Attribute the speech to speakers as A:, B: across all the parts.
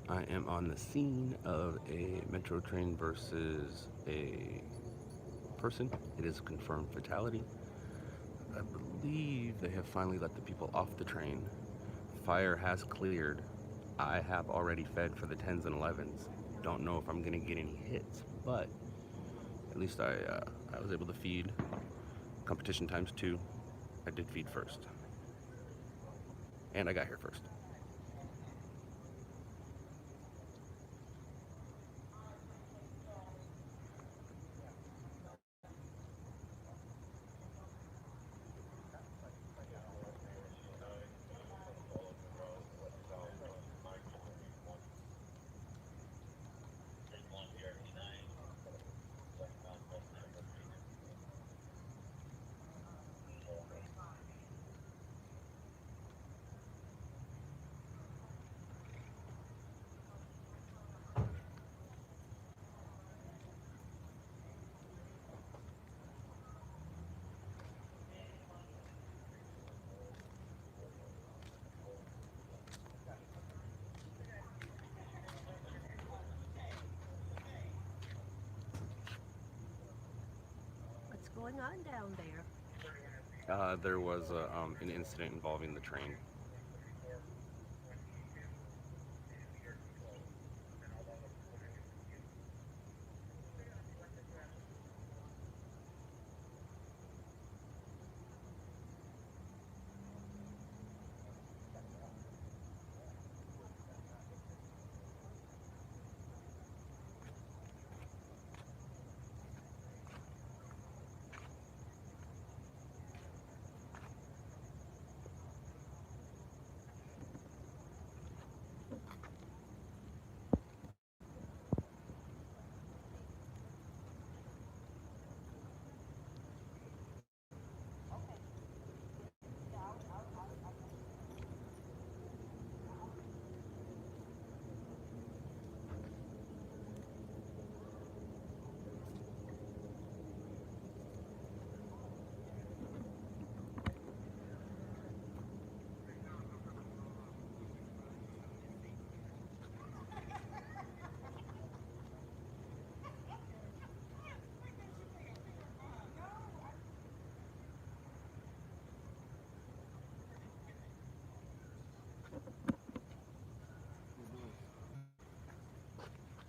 A: I am on the scene of a metro train versus a person. It is a confirmed fatality. I believe they have finally let the people off the train. Fire has cleared. I have already fed for the 10s and 11s. Don't know if I'm going to get any hits, but at least I was able to feed. Competition times two. I did feed first. And I got here first.
B: What's going on down there?
A: There was an incident involving the train.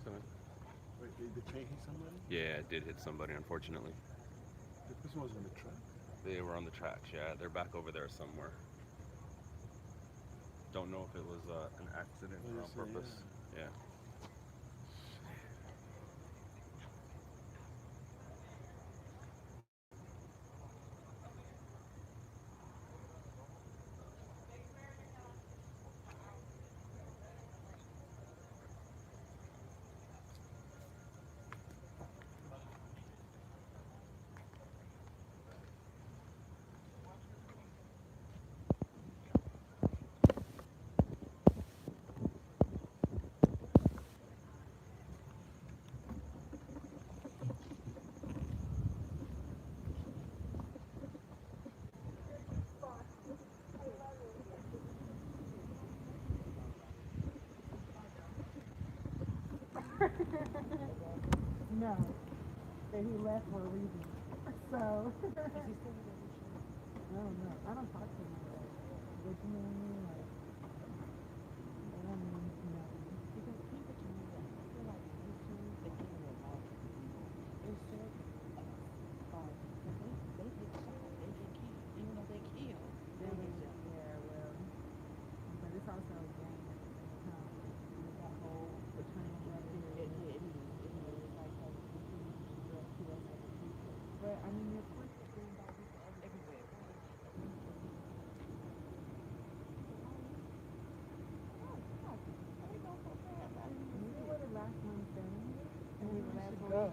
A: So,
C: Wait, did the train hit somebody?
A: yeah, it did hit somebody, unfortunately.
C: The person was on the truck?
A: They were on the tracks, yeah. They're back over there somewhere. Don't know if it was an accident
C: Oh,
A: or
C: you
A: on
C: say,
A: purpose.
C: yeah.
A: Yeah.
D: No, that he left for a reason. So, I don't know. I don't talk to him like that. But you know what I mean? Like, I don't mean nothing. Yeah, well, but it's also a game at the same time. With that whole fraternal brotherhood. But I mean, of course, it's going back to everywhere. We were the last ones done, and we should go.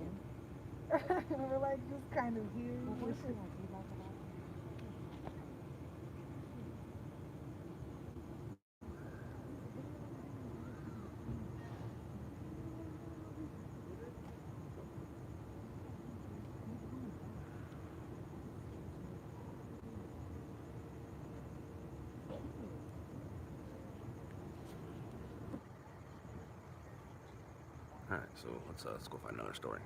D: We're like just kind of here. We should.
A: All right, so let's go find another story.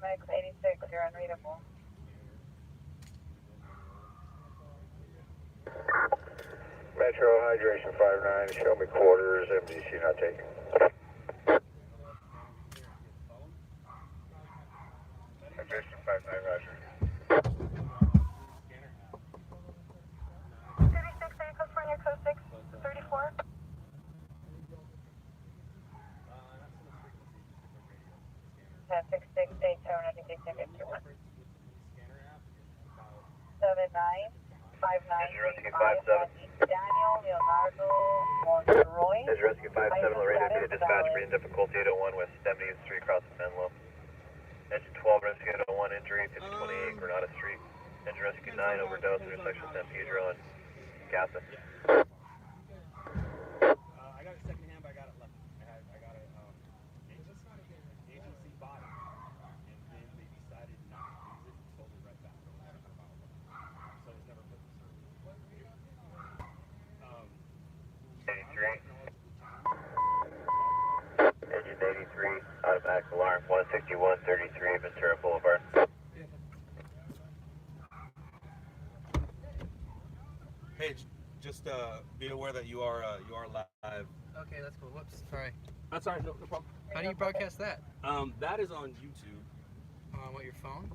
E: MX86, you're unreadable.
F: Metro hydration 59, show me quarters, MDC not taken. Hydration 59, roger.
E: 36, are you California code 634? Ten 66 Daytona, take ticket 21. 7959 Daniel Leonardo Monroy.
F: Is Rescue 57 Laredo, be a dispatch for difficulty 801 West 70th Street, crossing Menlo. Engine 12, Rescue 801, injury 5028 Granada Street. Engine Rescue 9, overdose, intersection San Pedro and Gassa.
G: I got it secondhand, but I got it left. I got it, agency bought it, and then they decided not to use it and sold it right back. So it was never put in service.
F: 83. Engine 83, automatic alarm 16133 Ventura Boulevard.
G: Hey, just be aware that you are live.
H: Okay, that's cool. Whoops, sorry.
G: That's all right, no problem.
H: How do you broadcast that?
G: That is on YouTube.
H: On what, your phone?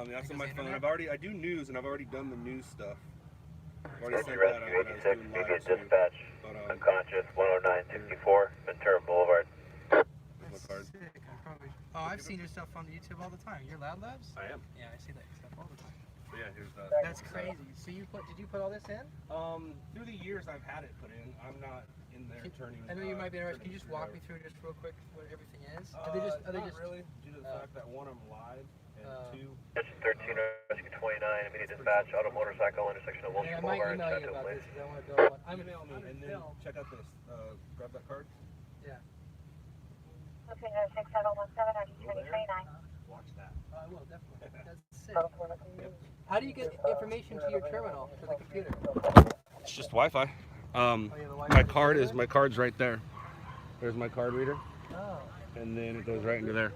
G: That's on
H: Like
G: my
H: the
G: phone.
H: internet?
G: I do news, and I've already done the news stuff. I've already
F: Engine
G: sent that out
F: Rescue
G: when I was
F: 86,
G: doing
F: immediate
G: live too.
F: dispatch,
G: But
F: unconscious 10964 Ventura Boulevard.
G: my card.
H: Sick. I've seen your stuff on YouTube all the time. You're LOUDLABS?
G: I am.
H: Yeah, I see that stuff all the time.
G: So yeah, here's that.
H: That's crazy. So did you put all this in?
G: Through the years I've had it put in. I'm not in there turning.
H: I know you might be interested. Can you just walk me through just real quick what everything is? Are they just
G: not really, due to the fact that one, I'm live, and two.
F: Engine 13, Rescue 29, immediate dispatch, auto motorcycle, intersection of
H: Yeah, I
F: Wilson
H: might
F: Boulevard and
H: email you
F: Chateau
H: about
F: Place.
H: this because I want to build one.
G: Email me and then check out this. Grab that card.
H: Yeah.
E: Okay, 6717, are you 2029?
G: Watch that.
H: I will, definitely. That's sick. How do you get information to your terminal for the computer?
A: It's just Wi-Fi.
H: Oh, yeah, the Wi-Fi
A: My
H: is there?
A: my card's right there. There's my card reader,
H: Oh.
A: and then it goes right into there.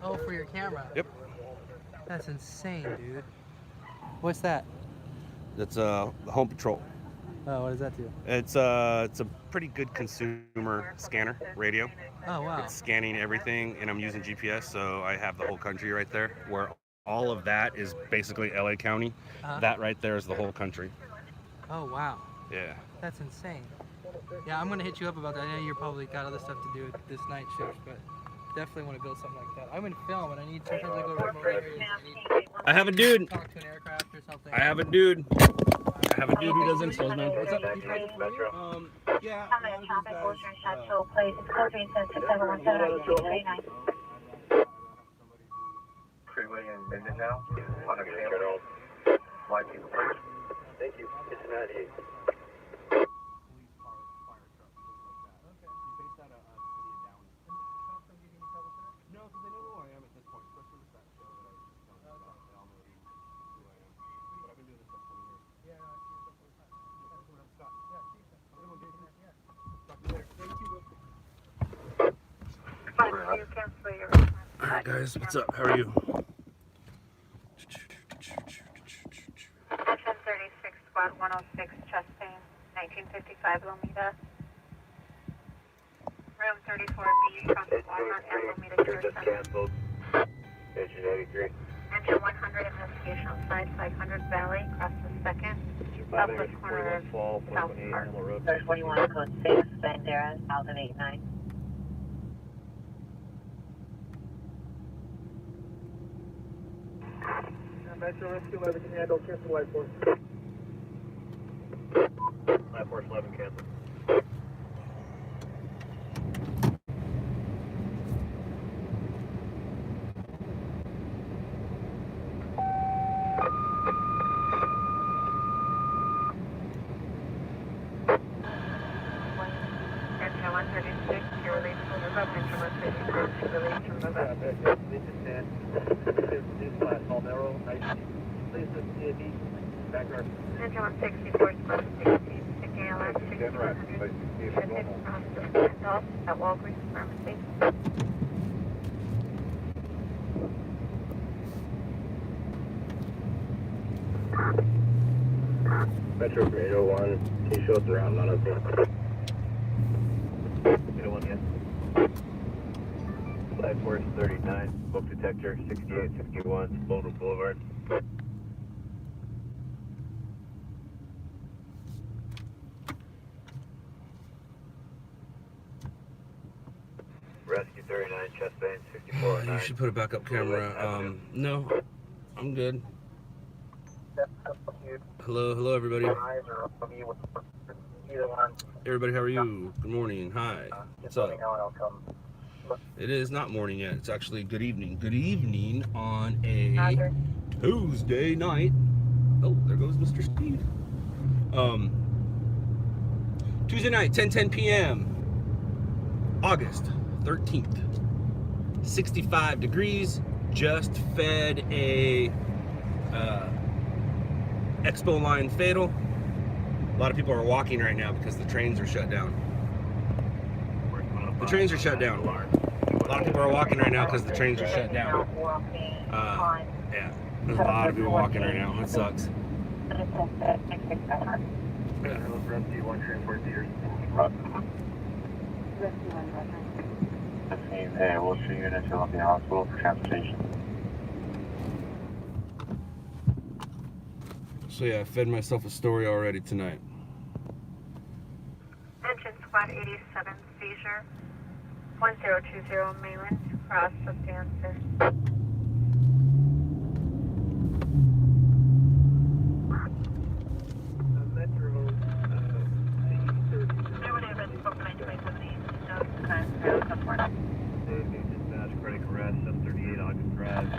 H: Oh, for your camera.
A: Yep.
H: That's insane, dude. What's that?
A: That's Home Patrol.
H: Oh, what does that do?
A: It's a pretty good consumer scanner radio.
H: Oh, wow.
A: It's scanning everything, and I'm using GPS, so I have the whole country right there. Where all of that is basically LA County.
H: Uh-huh.
A: That right there is the whole country.
H: Oh, wow.
A: Yeah.
H: That's insane. Yeah, I'm gonna hit you up about that. I know you're probably got other stuff to do with this night shift, but definitely want to build something like that. I'm in film, and I need sometimes I go to remote areas. And I need
A: I have a dude.
H: to talk to an aircraft or something.
A: I have a dude. I have a dude who does installs, man.
H: What's up? He's right for you?
G: Yeah.
E: How many traffic goes in Chateau Place? It's code 3717, are you 2029?
F: Freeway in Minden now. Understandable. Why people first? Thank you. It's 98.
G: No, because they know who I am at this point, especially with that show that I was just telling you about. They all know who I am. But I've been doing this stuff 20 years.
H: Yeah, no, I see your stuff all the time.
G: That's what I'm Scott.
H: Yeah, see your stuff.
G: Have a good one, Jason.
H: Yeah.
G: Talk to you later.
H: Thank you, bro.
E: Fine, so you cancel your...
A: All right, guys. What's up? How are you?
E: Section 36, squad 106, Chastain, 1955 Lomita. Room 34B, cross the water, and meter
F: just canceled. Engine 83.
E: Engine 100, investigation on side 500 Valley, cross the 2nd, southwest corner of South Park. There's 21 code 6, Bandera, south of 89.
F: Metro Rescue 11 can handle, cancel Life Force. Life Force 11 cancel.
E: Engine 136, you're released from the boat. Engine 136, you're released from the boat. Engine 164, supposed to be picking LS 1600. Traffic across the standoff at Walgreens Pharmacy.
F: Metro from 801, T shows around 902. 801, yes. Life Force 39, smoke detector 6861, Boulder Boulevard. Rescue 39, chest vein 6409.
A: You should put a backup camera. No, I'm good. Hello, everybody. Everybody, how are you? Good morning. Hi. What's up? It is not morning yet. It's actually good evening. Good evening on a Tuesday night. Oh, there goes Mr. Speed. Tuesday night, 10:10 p.m. August 13th. 65 degrees. Just fed a Expo line fatal. A lot of people are walking right now because the trains are shut down. The trains are shut down. A lot of people are walking right now because the trains are shut down. Yeah, there's a lot of people walking right now. It sucks.
F: Hey, we'll see you at the hospital for transportation.
A: So yeah, I fed myself a story already tonight.
E: Engine Squad 87, seizure. 1020 Mainland, cross substances.
F: Metro,
E: There would have been spoken to me with these notes and zero support.
F: dispatch, cardiac arrest, 738 August Drive,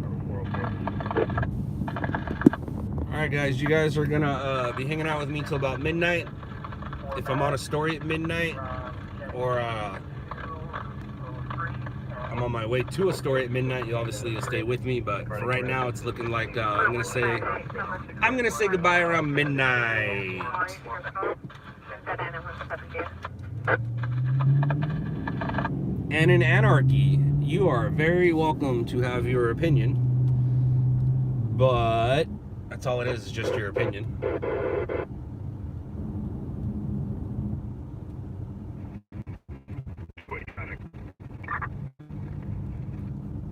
F: number 404.
A: Alright guys, you guys are gonna be hanging out with me till about midnight. If I'm on a story at midnight, or I'm on my way to a story at midnight, you obviously will stay with me, but for right now it's looking like I'm gonna say goodbye around midnight. And in anarchy, you are very welcome to have your opinion, but that's all it is just your opinion.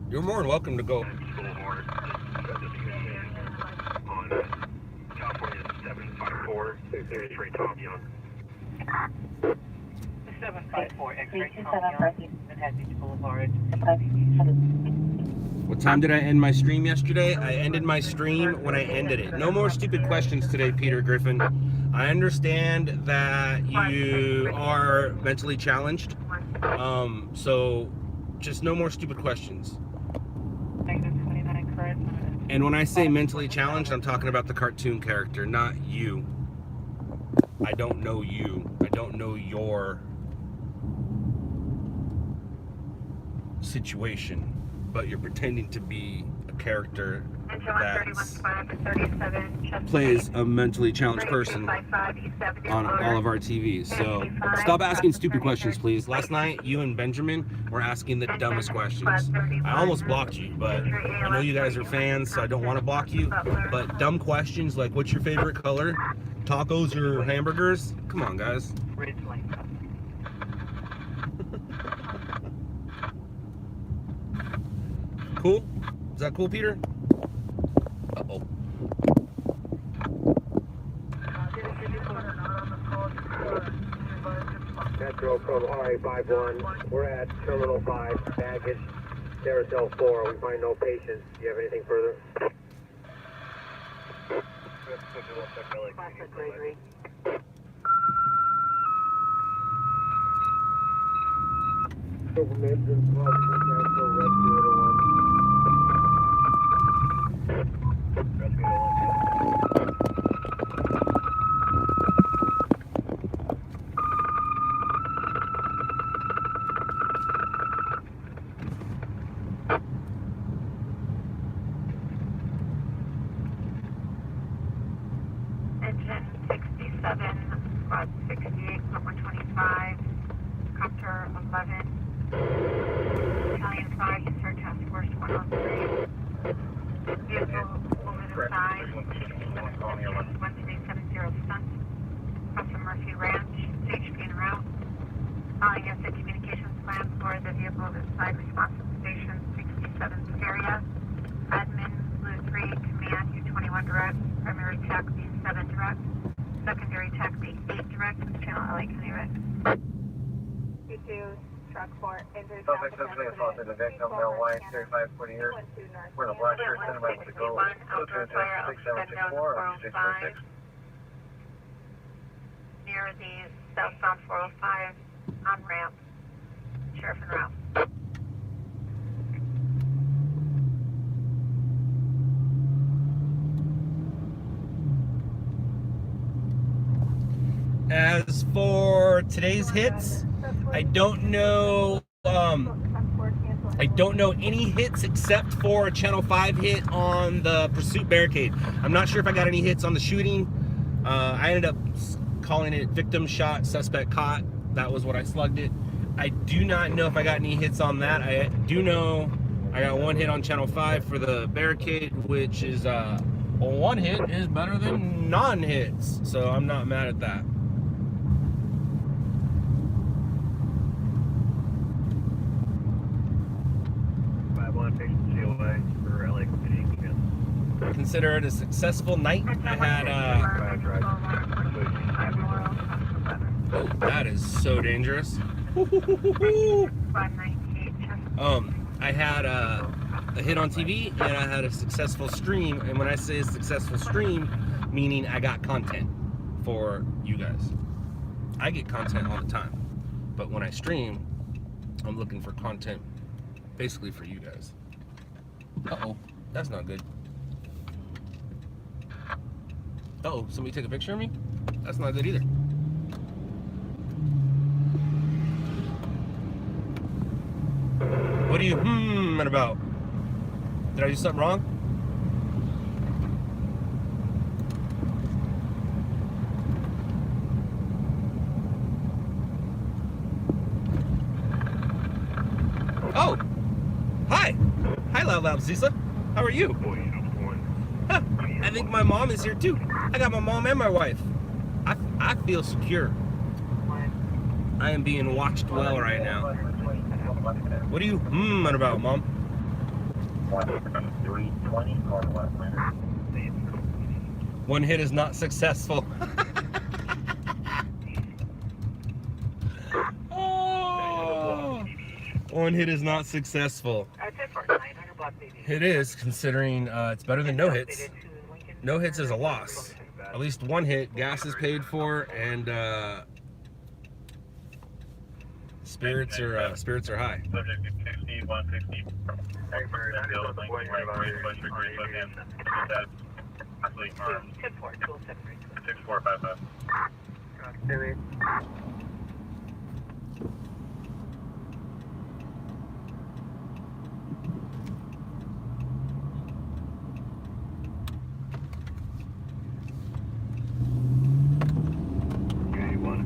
A: You're more than welcome to go.
F: On California 754, X-ray Tom Young.
E: 754 X-ray Tom Young, Manhattan Beach Boulevard.
A: What time did I end my stream yesterday? I ended my stream when I ended it. No more stupid questions today, Peter Griffin. I understand that you are mentally challenged. So just no more stupid questions. And when I say mentally challenged, I'm talking about the cartoon character, not you. I don't know you. I don't know your situation, but you're pretending to be a character that plays a mentally challenged person on all of our TVs. So stop asking stupid questions, please. Last night, you and Benjamin were asking the dumbest questions. I almost blocked you, but I know you guys are fans, so I don't want to block you. But dumb questions like, what's your favorite color? Tacos or hamburgers? Come on, guys.
I: cool? Is that cool, Peter? Uh-oh.
F: Metro from RA51. We're at Terminal 5, baggage, Carousel 4. We find no patients. Do you have anything further?
E: Engine 67, squad 68, number 25, Copter 11, Italian 5, Sir Task Force 103. Vehicle over the side, 1370 stunt, across from Murphy Ranch, CHP en route. Yes, the communications plan for the vehicle over the side, responsive station 67 area. Admin Blue 3, command U21 direct, primary TAC B7 direct, secondary TAC B8 direct, channel LA County Rec. U2, truck 4, injury traffic accident,
F: the victim, male white, 35, 40 years. We're in a black shirt, send him out to go.
E: Outdoor fire, southbound 405, near the southbound 405 on ramp, sheriff en route.
I: As for today's hits, I don't know. I don't know any hits except for a Channel 5 hit on the pursuit barricade. I'm not sure if I got any hits on the shooting. I ended up calling it victim shot, suspect caught. That was what I slugged it. I do not know if I got any hits on that. I do know I got one hit on Channel 5 for the barricade, which is one hit is better than non-hits, so I'm not mad at that. Consider it a successful night. I had oh, that is so dangerous. I had a hit on TV and I had a successful stream, and when I say a successful stream, meaning I got content for you guys. I get content all the time, but when I stream, I'm looking for content basically for you guys. Uh-oh, that's not good. Uh-oh, somebody take a picture of me? That's not good either. What are you about? Did I do something wrong? Oh! Hi! Hi, LOUDLABS, Zisa. How are you? Huh, I think my mom is here too. I got my mom and my wife. I feel secure. I am being watched well right now. What are you about, Mom?
F: 320 or what?
I: One hit is not successful. Oh, one hit is not successful. It is, considering it's better than no hits. No hits is a loss. At least one hit, gas is paid for, and spirits are high.
F: Subject 60, 160. Absolutely armed. 6455.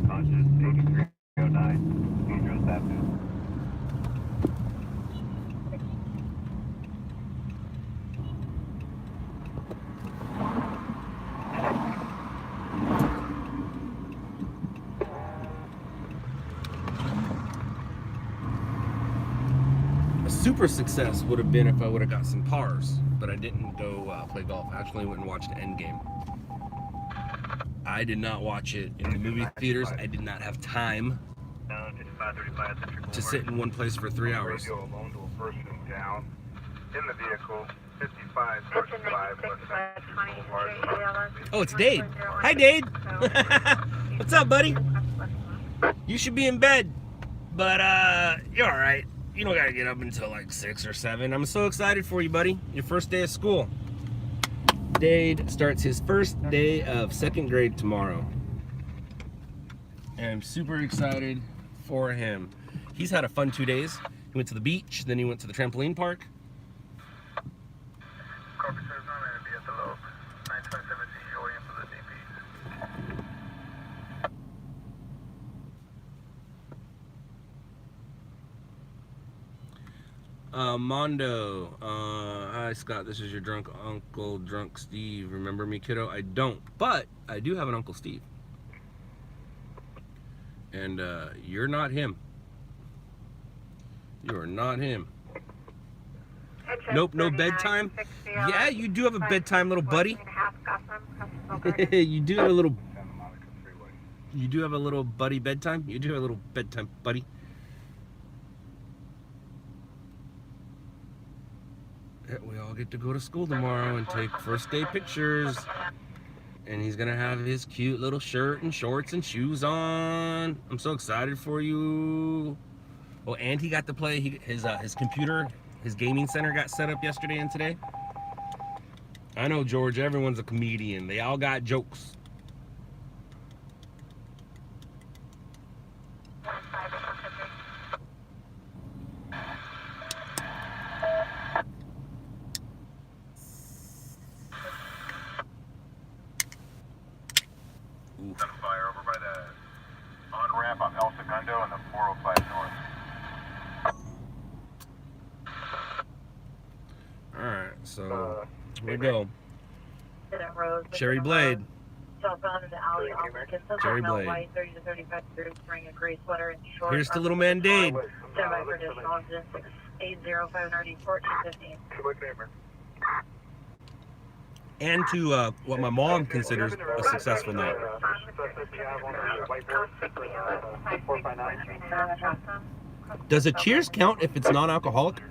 F: Conscious 8309. Dangerous Avenue.
I: super success would have been if I would have got some pars, but I didn't go play golf. I actually went and watched Endgame. I did not watch it in the movie theaters. I did not have time to sit in one place for 3 hours.
G: Radio alone to a person down in the vehicle. 55
E: Engine 96 20
I: Oh, it's Dade. Hi, Dade. What's up, buddy? You should be in bed, but you're all right. You don't gotta get up until like 6 or 7. I'm so excited for you, buddy. Your first day of school. Dade starts his first day of 2nd grade tomorrow. And I'm super excited for him. He's had a fun 2 days. He went to the beach, then he went to the trampoline park.
G: Copy, sir. I'm going to be at the Loeb. 927 CE orient for the DP.
I: Mondo. Hi, Scott. This is your drunk uncle, Drunk Steve. Remember me, kiddo? I don't, but I do have an Uncle Steve. And you're not him. You are not him. Nope, no bedtime. Yeah, you do have a bedtime, little buddy. You do have a little. You do have a little buddy bedtime. You do have a little bedtime, buddy. Yeah, we all get to go to school tomorrow and take first day pictures. And he's gonna have his cute little shirt and shorts and shoes on. I'm so excited for you. Oh, and he got to play his computer. His gaming center got set up yesterday and today. I know, George, everyone's a comedian. They all got jokes. Ooh.
G: Fire over by the on-ramp on El Segundo and the 405 North.
I: Alright, so here we go. Cherry Blade. Cherry Blade. Here's to little man Dade. And to what my mom considers a successful night. Does a Cheers count if it's non-alcoholic?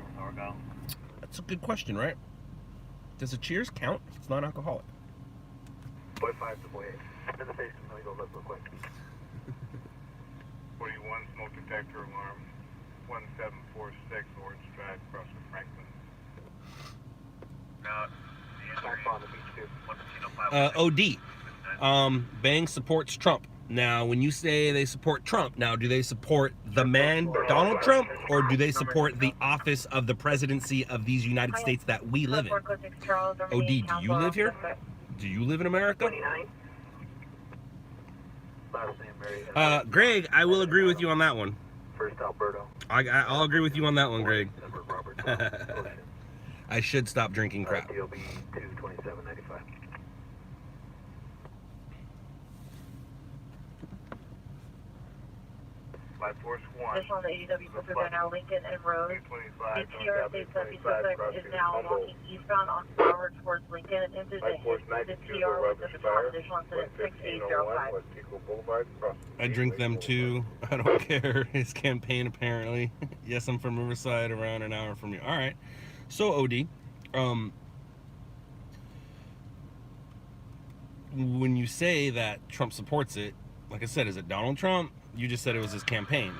I: That's a good question, right? Does a Cheers count if it's non-alcoholic?
G: 5 to 8. In the face, let me go look real quick. 41 smoke detector alarm. 1746 Orange Drive, across from Franklin. Now,
I: OD. Bang supports Trump. Now, when you say they support Trump, now do they support the man, Donald Trump, or do they support the office of the presidency of these United States that we live in? OD, do you live here? Do you live in America? Greg, I will agree with you on that one.
G: First Alberto.
I: I'll agree with you on that one, Greg. I should stop drinking crap.
G: DOB 22795. Life Force 1.
E: This on the ADW Clifford are now Lincoln and Rose. ATR states that the suspect is now walking eastbound on Flower towards Lincoln and into the TR with the additional incident 6805.
I: I drink them too. I don't care. His campaign apparently. Yes, I'm from Riverside, around an hour from you. All right. So OD, when you say that Trump supports it, like I said, is it Donald Trump? You just said it was his campaign.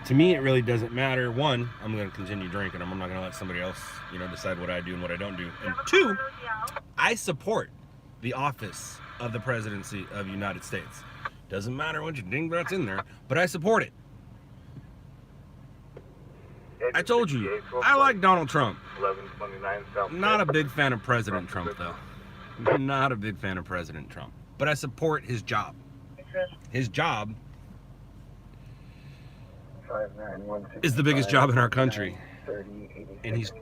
I: To me, it really doesn't matter. One, I'm going to continue drinking. I'm not going to let somebody else, decide what I do and what I don't do. And two, I support the office of the presidency of the United States. Doesn't matter what you think that's in there, but I support it. I told you, I like Donald Trump. Not a big fan of President Trump, though. Not a big fan of President Trump. But I support his job. His job is the biggest job in our country. And he's,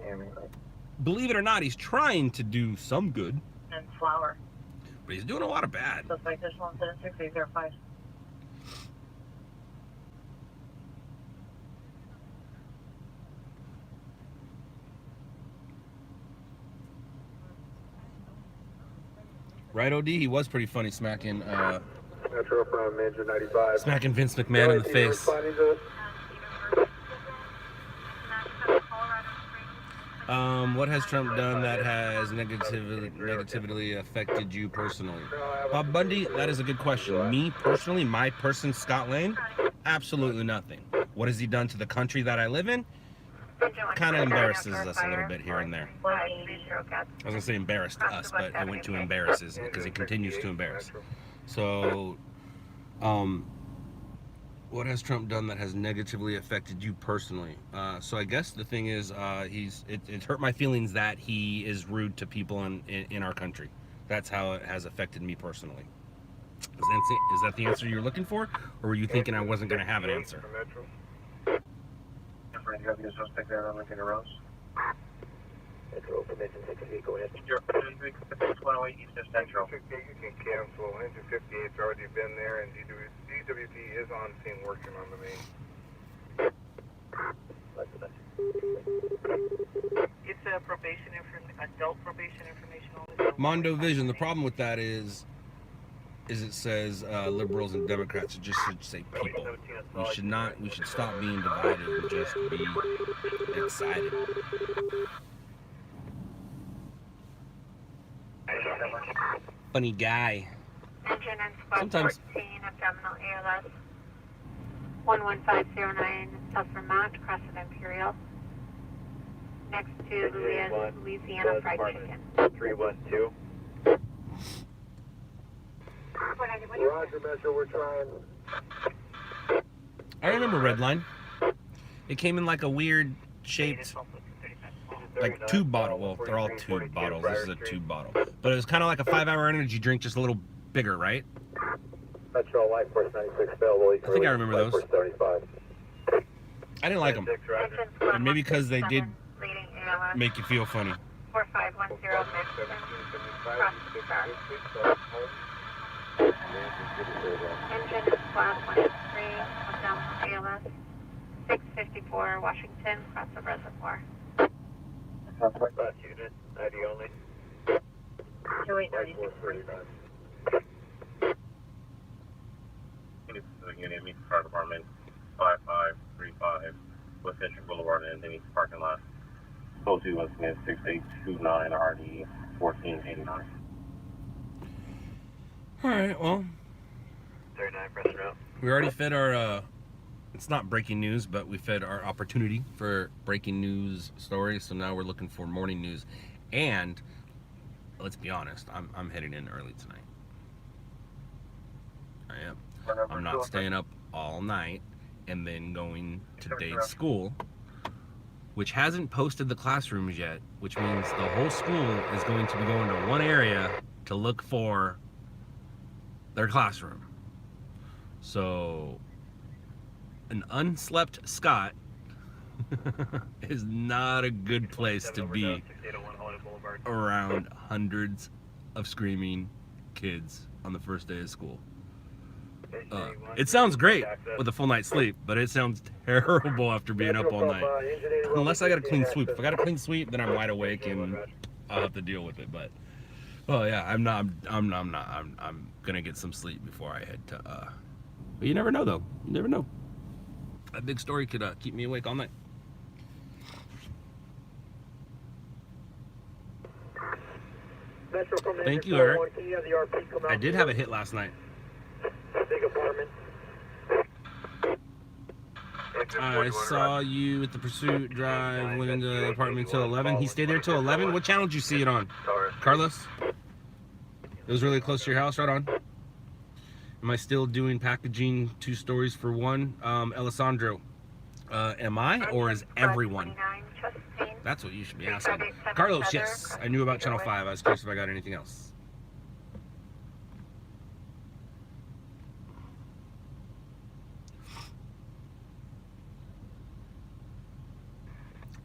I: believe it or not, he's trying to do some good.
E: And Flower.
I: But he's doing a lot of bad.
E: Suspect additional incident 6805.
I: Right, OD? He was pretty funny smacking
F: Metro from engine 95.
I: smacking Vince McMahon in the face. What has Trump done that has negatively affected you personally? Bob Bundy, that is a good question. Me personally, my person, Scott Lane, absolutely nothing. What has he done to the country that I live in? Kind of embarrasses us a little bit here and there. I was gonna say embarrassed us, but I went to embarrasses because he continues to embarrass. So, what has Trump done that has negatively affected you personally? So I guess the thing is, it hurt my feelings that he is rude to people in our country. That's how it has affected me personally. Is that the answer you're looking for, or were you thinking I wasn't going to have an answer?
F: Metro from engine 68, go ahead. You're 108 Eastern Central.
J: You can cancel. Engine 58's already been there, and DWP is on scene working on the main.
K: It's a probation adult probation information.
I: Mondo Vision. The problem with that is it says liberals and Democrats. It just should say people. We should not. We should stop being divided and just be excited. Funny guy.
E: Engine and squad
I: Sometimes.
E: 14, abdominal ALS. 11509, South Vermont, cross of Imperial. Next to Louisiana Fried Chicken.
F: 312. Roger, Metro, we're trying.
I: I remember Redline. It came in like a weird shaped, like tube bottle. Well, they're all tube bottles. This is a tube bottle. But it was kind of like a 5-hour energy drink, just a little bigger, right?
F: Metro, Life Force 96 available.
I: I think I remember those.
F: 35.
I: I didn't like them. And maybe because they did
E: Leading ALS.
I: make you feel funny.
E: 4510 cross the star. Engine and squad 183, abdominal ALS. 654 Washington, cross the reservoir.
F: Last unit, ID only.
E: 2896.
L: Unit meets Fire Department 5535 West Central Boulevard and Denny's parking lot. Code 2 was 6829 RD 1489.
I: Alright, well,
F: 39, pressing out.
I: we already fed our, it's not breaking news, but we fed our opportunity for breaking news stories, so now we're looking for morning news. And, let's be honest, I'm heading in early tonight. I am. I'm not staying up all night and then going to day's school, which hasn't posted the classrooms yet, which means the whole school is going to be going to one area to look for their classroom. So an unslept Scott is not a good place to be around hundreds of screaming kids on the first day of school. It sounds great with a full night's sleep, but it sounds terrible after being up all night. Unless I got a clean sweep. If I got a clean sweep, then I'm wide awake and I'll have to deal with it. But oh yeah, I'm gonna get some sleep before I head to. But you never know though. You never know. That big story could keep me awake all night. Thank you, Eric. I did have a hit last night.
F: Big apartment.
I: I saw you at the Pursuit Drive, went into the apartment till 11. He stayed there till 11? What channel did you see it on? Carlos? It was really close to your house, right on. Am I still doing packaging 2 stories for 1? Alessandro, am I, or is everyone? That's what you should be asking. Carlos, yes. I knew about Channel 5. I was curious if I got anything else.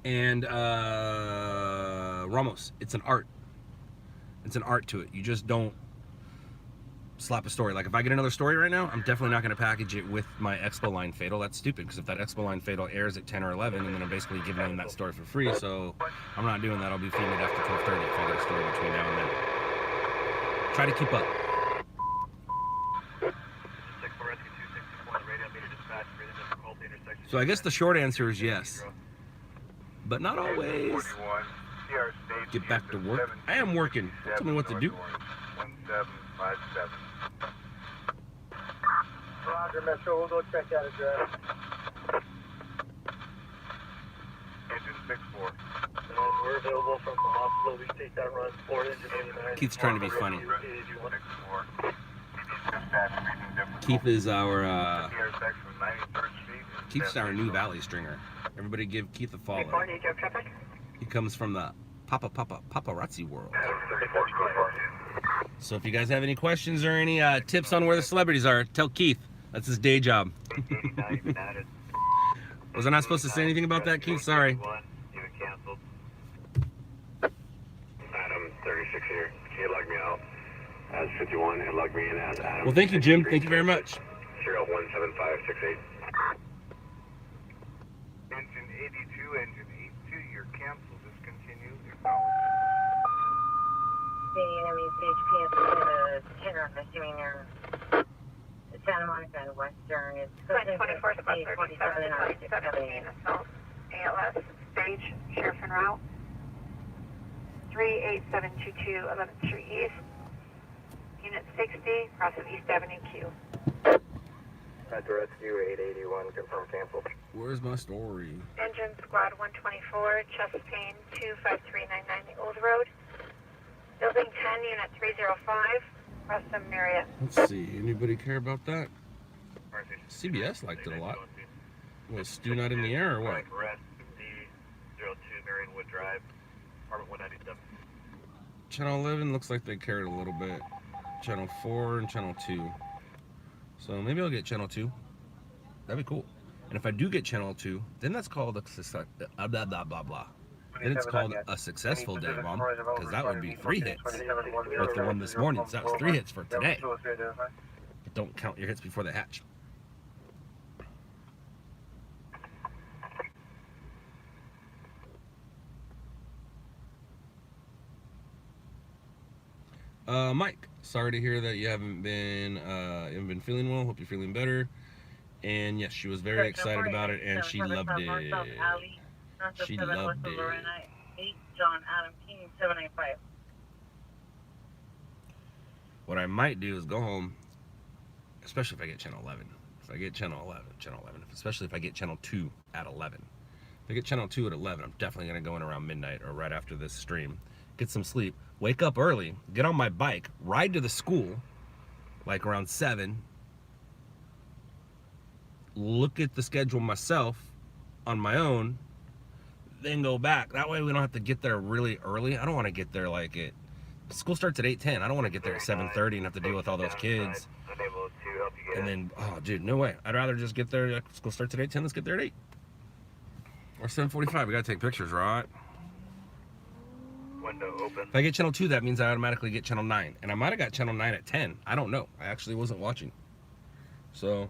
I: And Ramos, it's an art. It's an art to it. You just don't slap a story. Like if I get another story right now, I'm definitely not going to package it with my Expo Line Fatal. That's stupid because if that Expo Line Fatal airs at 10 or 11, and then I'm basically giving them that story for free. So I'm not doing that. I'll be feeding it after 12:30 if I get a story between now and then. Try to keep up. So I guess the short answer is yes, but not always. Get back to work. I am working. Don't tell me what to do.
J: 1757.
G: Roger, Metro. We'll go check that address.
J: Engine 6-4.
G: And we're available from the hospital. We take that run. Ford engine 89.
I: Keith's trying to be funny.
J: 6-4.
I: Keith is our
J: Section 93rd Street.
I: Keith's our new Valley stringer. Everybody give Keith a follow. He comes from the paparazzi world. So if you guys have any questions or any tips on where the celebrities are, tell Keith. That's his day job. Was I not supposed to say anything about that, Keith? Sorry.
L: Adam 36 here. Can you log me out as 51 and log me in as Adam?
I: Well, thank you, Jim. Thank you very much.
L: 017568.
J: Engine 82, engine 82, you're canceled. Discontinue.
E: Vietnamese HPS Tenor misdemeanor. Santa Monica and Western is 24 47 and 17 assault. ALS stage sheriff en route. 38722 11th Street East. Unit 60 cross of East Avenue Q.
J: Metro Rescue 881, confirm canceled.
I: Where's my story?
E: Engine Squad 124, chest pain 25399 Old Road. Building 10, Unit 305, Preston Marriott.
I: Let's see. Anybody care about that? CBS liked it a lot. Was Stu not in the air or what?
F: Rest D02 Marionwood Drive, apartment 197.
I: Channel 11 looks like they cared a little bit. Channel 4 and Channel 2. So maybe I'll get Channel 2. That'd be cool. And if I do get Channel 2, then that's called a success, blah, blah, blah, blah. Then it's called a successful day, Mom, because that would be 3 hits. With the one this morning, so that was 3 hits for today. But don't count your hits before they hatch. Mike, sorry to hear that you haven't been feeling well. Hope you're feeling better. And yes, she was very excited about it, and she loved it. She loved it.
E: 8 John Adam King 785.
I: What I might do is go home, especially if I get channel 11. If I get channel 11, especially if I get channel 2 at 11. If I get channel 2 at 11, I'm definitely going to go in around midnight or right after this stream. Get some sleep, wake up early, get on my bike, ride to the school, like around 7. Look at the schedule myself on my own, then go back. That way we don't have to get there really early. I don't want to get there like it. School starts at 8:10. I don't want to get there at 7:30 and have to deal with all those kids. And then, oh, dude, no way. I'd rather just get there. Like, school starts at 8:10. Let's get there at 8 or 7:45. We gotta take pictures, right?
F: Window open.
I: If I get channel 2, that means I automatically get channel 9. And I might have got channel 9 at 10. I don't know. I actually wasn't watching. So,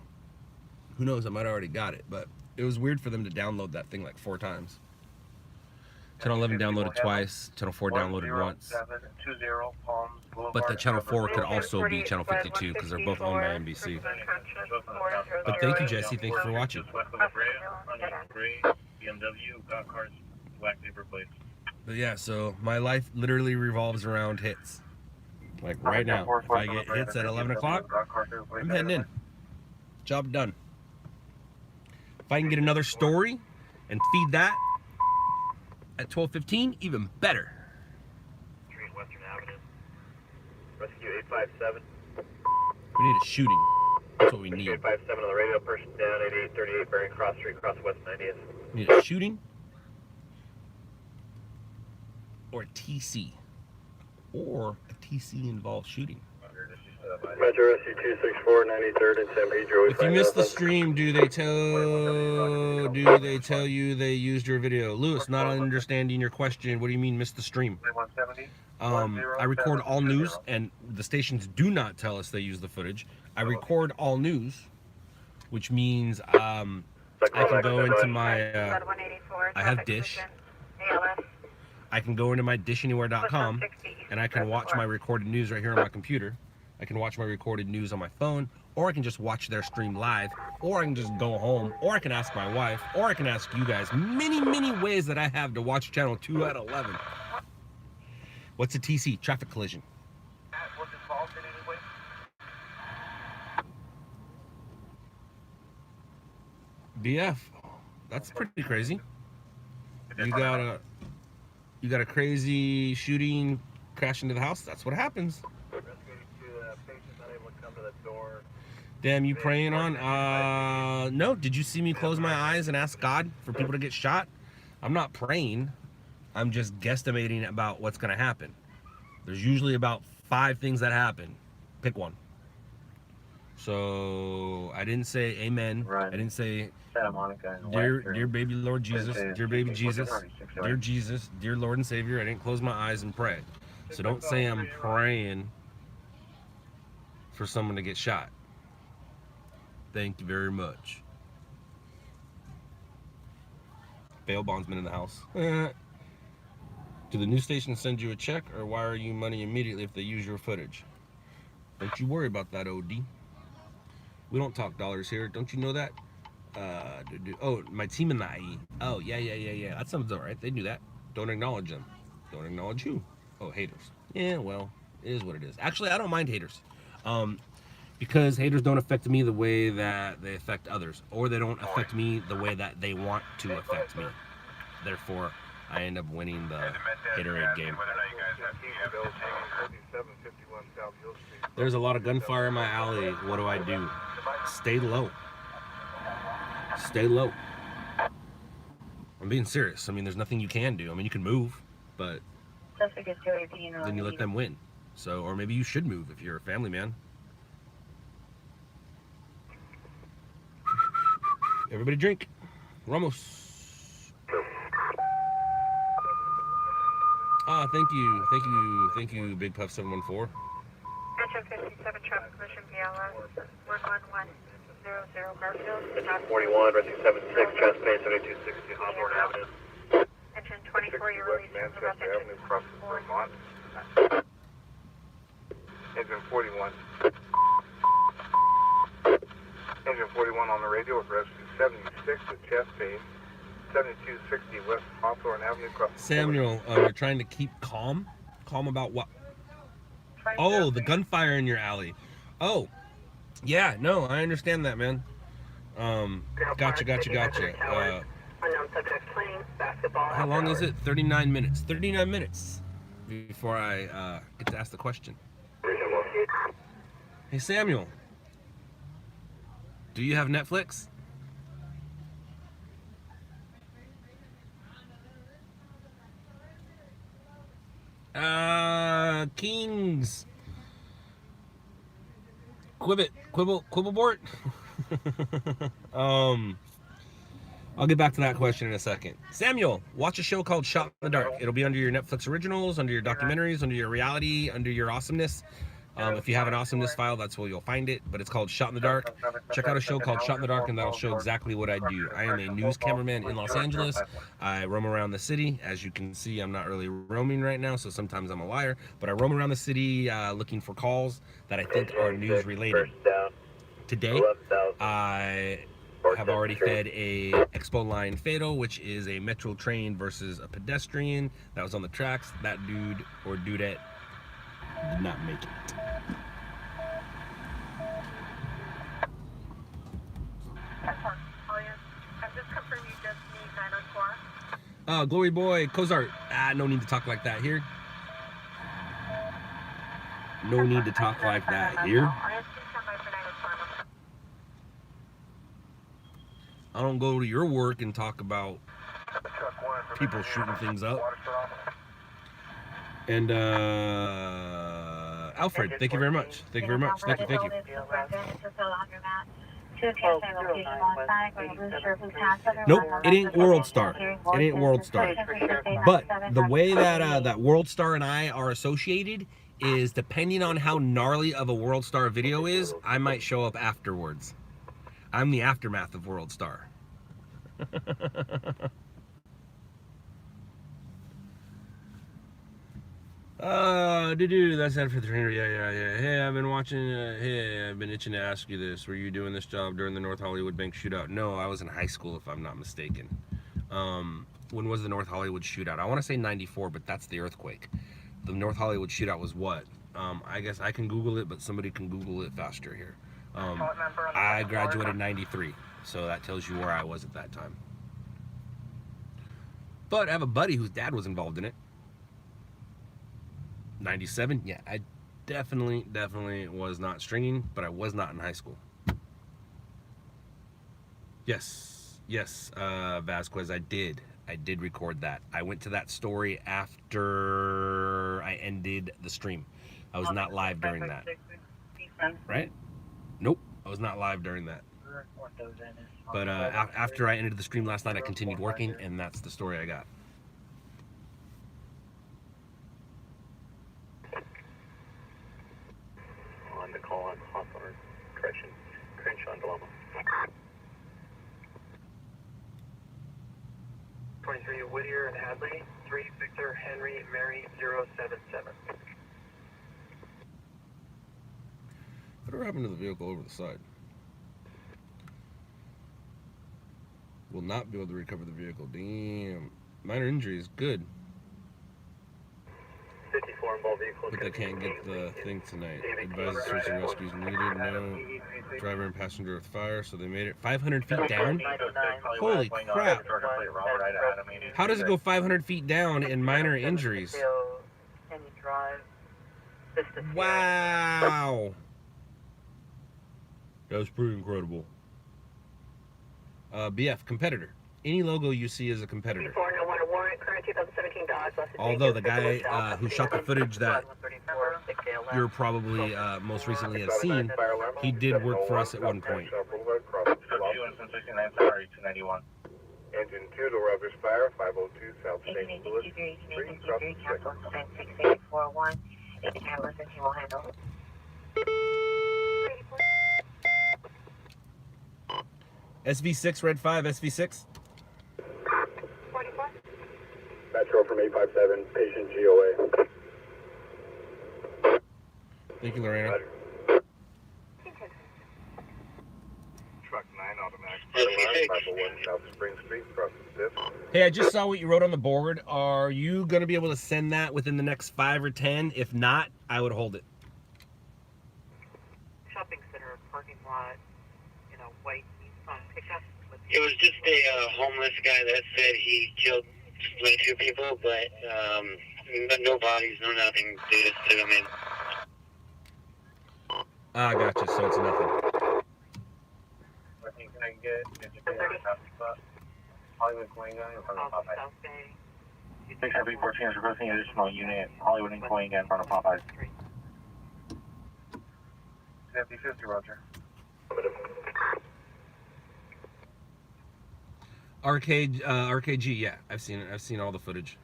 I: who knows? I might have already got it. But it was weird for them to download that thing like 4 times. Channel 11 downloaded twice. Channel 4 downloaded once. But the channel 4 could also be channel 52 because they're both owned by NBC. But thank you, Jesse. Thank you for watching.
L: BMW, got cars, black paper plates.
I: But yeah, so my life literally revolves around hits. Like right now, if I get hits at 11 o'clock, I'm heading in. Job done. If I can get another story and feed that at 12:15, even better.
F: Street Western Avenue. Rescue 857.
I: We need a shooting. That's what we need.
F: 857 on the radio, person down 8838 Bearing Cross Street, cross West 90th.
I: We need a shooting or a TC. Or a TC involved shooting.
J: Metro Rescue 264, 93rd and San Pedro.
I: If you missed the stream, do they tell you they used your video? Lewis, not understanding your question. What do you mean missed the stream? I record all news, and the stations do not tell us they use the footage. I record all news, which means I can go into my I have Dish. I can go into my dishanywhere.com and I can watch my recorded news right here on my computer. I can watch my recorded news on my phone, or I can just watch their stream live, or I can just go home, or I can ask my wife, or I can ask you guys. Many ways that I have to watch channel 2 at 11. What's a TC? Traffic collision.
G: Was involved in any way?
I: BF. That's pretty crazy. You got a crazy shooting, crash into the house. That's what happens. Damn, you praying on? No. Did you see me close my eyes and ask God for people to get shot? I'm not praying. I'm just guesstimating about what's gonna happen. There's usually about 5 things that happen. Pick one. So I didn't say amen. Right. I didn't say Santa Monica, dear baby Lord Jesus, dear baby Jesus, dear Jesus, dear Lord and Savior. I didn't close my eyes and pray. So don't say I'm praying for someone to get shot. Thank you very much. Bail bondsman in the house. Do the news station send you a check or wire you money immediately if they use your footage? Don't you worry about that, OD. We don't talk dollars here. Don't you know that? Oh, my team in the IE. Oh, yeah. That sounds all right. They do that. Don't acknowledge them. Don't acknowledge who? Oh, haters. Yeah, well, it is what it is. Actually, I don't mind haters. Because haters don't affect me the way that they affect others. Or they don't affect me the way that they want to affect me. Therefore, I end up winning the haterade game. There's a lot of gunfire in my alley. What do I do? Stay low. Stay low. I'm being serious. I mean, there's nothing you can do. I mean, you can move, but then you let them win. So, or maybe you should move if you're a family man. Everybody drink. Ramos. Ah, thank you, Big Puff 714.
E: Metro 57 traffic collision BLS. Work on 100 Garfield.
F: 41, rescue 76, Chastain 7260, Hawthorne Avenue.
E: Engine 24, you're released from the rough engine.
J: Across Vermont. Engine 41. Engine 41 on the radio with rescue 76 at Chastain. 7260 West Hawthorne Avenue.
I: Samuel, you're trying to keep calm? Calm about what? Oh, the gunfire in your alley. Oh, yeah, no, I understand that, man. Gotcha. How long is it? 39 minutes. 39 minutes before I get to ask the question. Hey, Samuel, do you have Netflix? Kings. Quibblebort. I'll get back to that question in a second. Samuel, watch a show called Shot in the Dark. It'll be under your Netflix originals, under your documentaries, under your reality, under your awesomeness. If you have an awesomeness file, that's where you'll find it, but it's called Shot in the Dark. Check out a show called Shot in the Dark, and that'll show exactly what I do. I am a news cameraman in Los Angeles. I roam around the city. As you can see, I'm not really roaming right now, so sometimes I'm a liar, but I roam around the city looking for calls that I think are news related. Today, I have already fed a Expo Line Fatal, which is a metro train versus a pedestrian that was on the tracks. That dude or dudette did not make it. Glory boy, Cozart. No need to talk like that here. No need to talk like that here. I don't go to your work and talk about people shooting things up. And Alfred, thank you very much. Thank you very much. Thank you. Nope, it ain't World Star. It ain't World Star. But the way that that World Star and I are associated is depending on how gnarly of a World Star video is, I might show up afterwards. I'm the aftermath of World Star. That's that for the trainer. Yeah. Hey, I've been watching. Hey, I've been itching to ask you this. Were you doing this job during the North Hollywood Bank shootout? No, I was in high school, if I'm not mistaken. When was the North Hollywood shootout? I want to say '94, but that's the earthquake. The North Hollywood shootout was what? I guess I can Google it, but somebody can Google it faster here. I graduated '93, so that tells you where I was at that time. But I have a buddy whose dad was involved in it. '97, yeah, I definitely was not stringing, but I was not in high school. Yes, Vasquez, I did record that. I went to that story after I ended the stream. I was not live during that. Right? Nope, I was not live during that. But after I ended the stream last night, I continued working, and that's the story I got.
F: On the call on Hawthorne, correction, Crenshaw and Delama. 23 Whittier and Hadley, 3 Victor Henry Mary 077.
I: Whatever happened to the vehicle over the side? Will not be able to recover the vehicle. Damn. Minor injuries, good.
F: 54 involved vehicles.
I: But they can't get the thing tonight. Advised search and rescues needed. No driver and passenger with fire, so they made it 500 feet down. Holy crap. How does it go 500 feet down in minor injuries? Wow. That was pretty incredible. BF, competitor. Any logo you see is a competitor. Although the guy who shot the footage that you're probably most recently have seen, he did work for us at one point.
J: Engine 2 to Rogers Fire, 502 South St. Louis Street, cross
I: SV6, Red 5, SV6.
J: Metro from 857, patient GOA.
I: Thank you, Lorena.
J: Truck 9 automatic. 501 South Spring Street, cross the 5th.
I: Hey, I just saw what you wrote on the board. Are you going to be able to send that within the next 5 or 10? If not, I would hold it.
K: Shopping center, parking lot, white Nissan pickup.
M: It was just a homeless guy that said he killed 22 people, but no bodies, no nothing. They just took him in.
I: Ah, gotcha. So it's nothing.
L: Can I get Hollywood going on in front of Popeyes? 614 is requesting an additional unit. Hollywood and going in front of Popeyes. 50-50, Roger.
I: RKG, yeah, I've seen it. I've seen all the footage.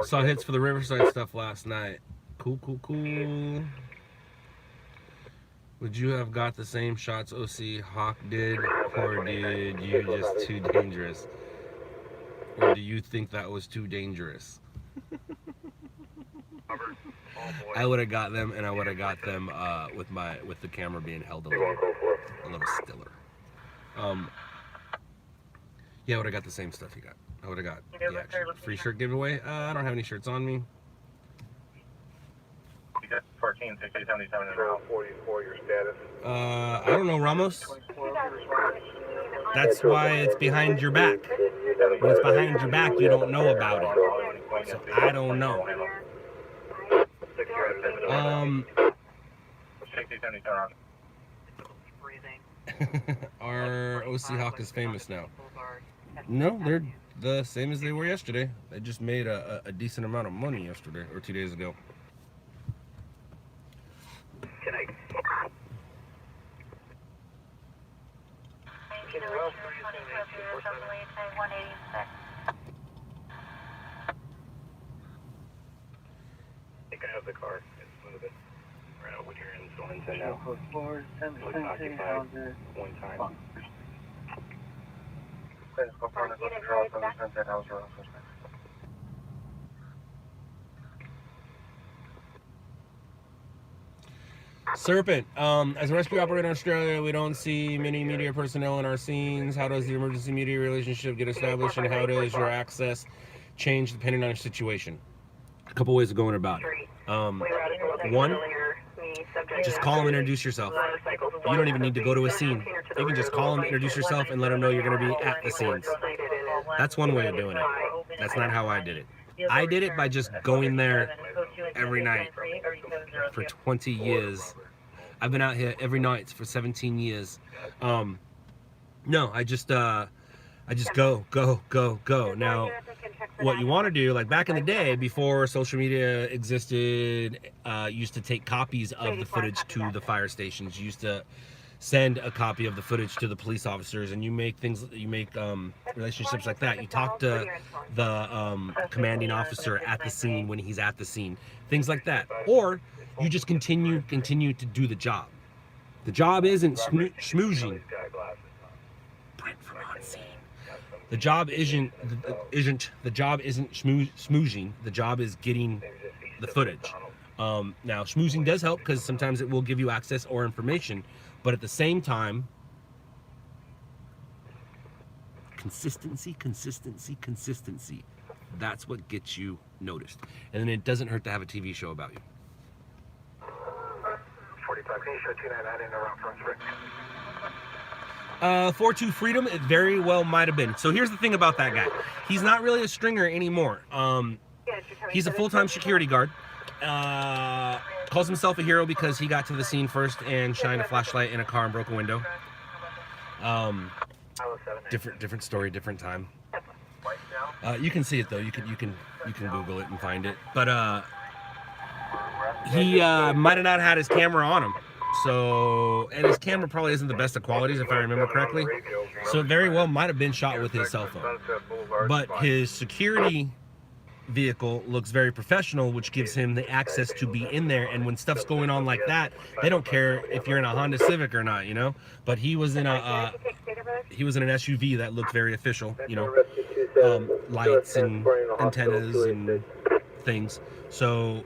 I: Saw hits for the Riverside stuff last night. Cool. Would you have got the same shots OC Hawk did, or did you just too dangerous? Or do you think that was too dangerous? I would have got them, and I would have got them with the camera being held a little stiller. Yeah, I would have got the same stuff you got. I would have got the actual free shirt giveaway. I don't have any shirts on me.
L: You got 14, 6077 and
J: 44, your status.
I: I don't know, Ramos. That's why it's behind your back. When it's behind your back, you don't know about it. So I don't know.
L: 6077.
I: Our OC Hawk is famous now. No, they're the same as they were yesterday. They just made a decent amount of money yesterday or 2 days ago.
F: I think I have the car. It's moving. Right out when you're in zone 10 now. Looks occupied one time.
I: Serpent, as a rescue operator in Australia, we don't see many media personnel in our scenes. How does the emergency media relationship get established, and how does your access change depending on your situation? A couple ways of going about it. One, just call them and introduce yourself. You don't even need to go to a scene. You can just call them, introduce yourself, and let them know you're going to be at the scenes. That's one way of doing it. That's not how I did it. I did it by just going there every night for 20 years. I've been out here every night for 17 years. No, I just go. Now, what you want to do, like back in the day, before social media existed, you used to take copies of the footage to the fire stations. You used to send a copy of the footage to the police officers, and you make relationships like that. You talk to the commanding officer at the scene when he's at the scene, things like that. Or you just continue to do the job. The job isn't schmoozing. Brent from on scene. The job isn't schmoozing. The job is getting the footage. Now, schmoozing does help because sometimes it will give you access or information, but at the same time, consistency. That's what gets you noticed. And then it doesn't hurt to have a TV show about you.
J: 45, can you show 299 in around front string?
I: 4-2 Freedom, it very well might have been. So here's the thing about that guy. He's not really a stringer anymore. He's a full-time security guard. Calls himself a hero because he got to the scene first and shined a flashlight in a car and broke a window. Different story, different time. You can see it though. You can Google it and find it. But he might have not had his camera on him. So, and his camera probably isn't the best of qualities if I remember correctly. So it very well might have been shot with his cell phone. But his security vehicle looks very professional, which gives him the access to be in there. And when stuff's going on like that, they don't care if you're in a Honda Civic or not, you know. But he was in an SUV that looked very official, you know, lights and antennas and things. So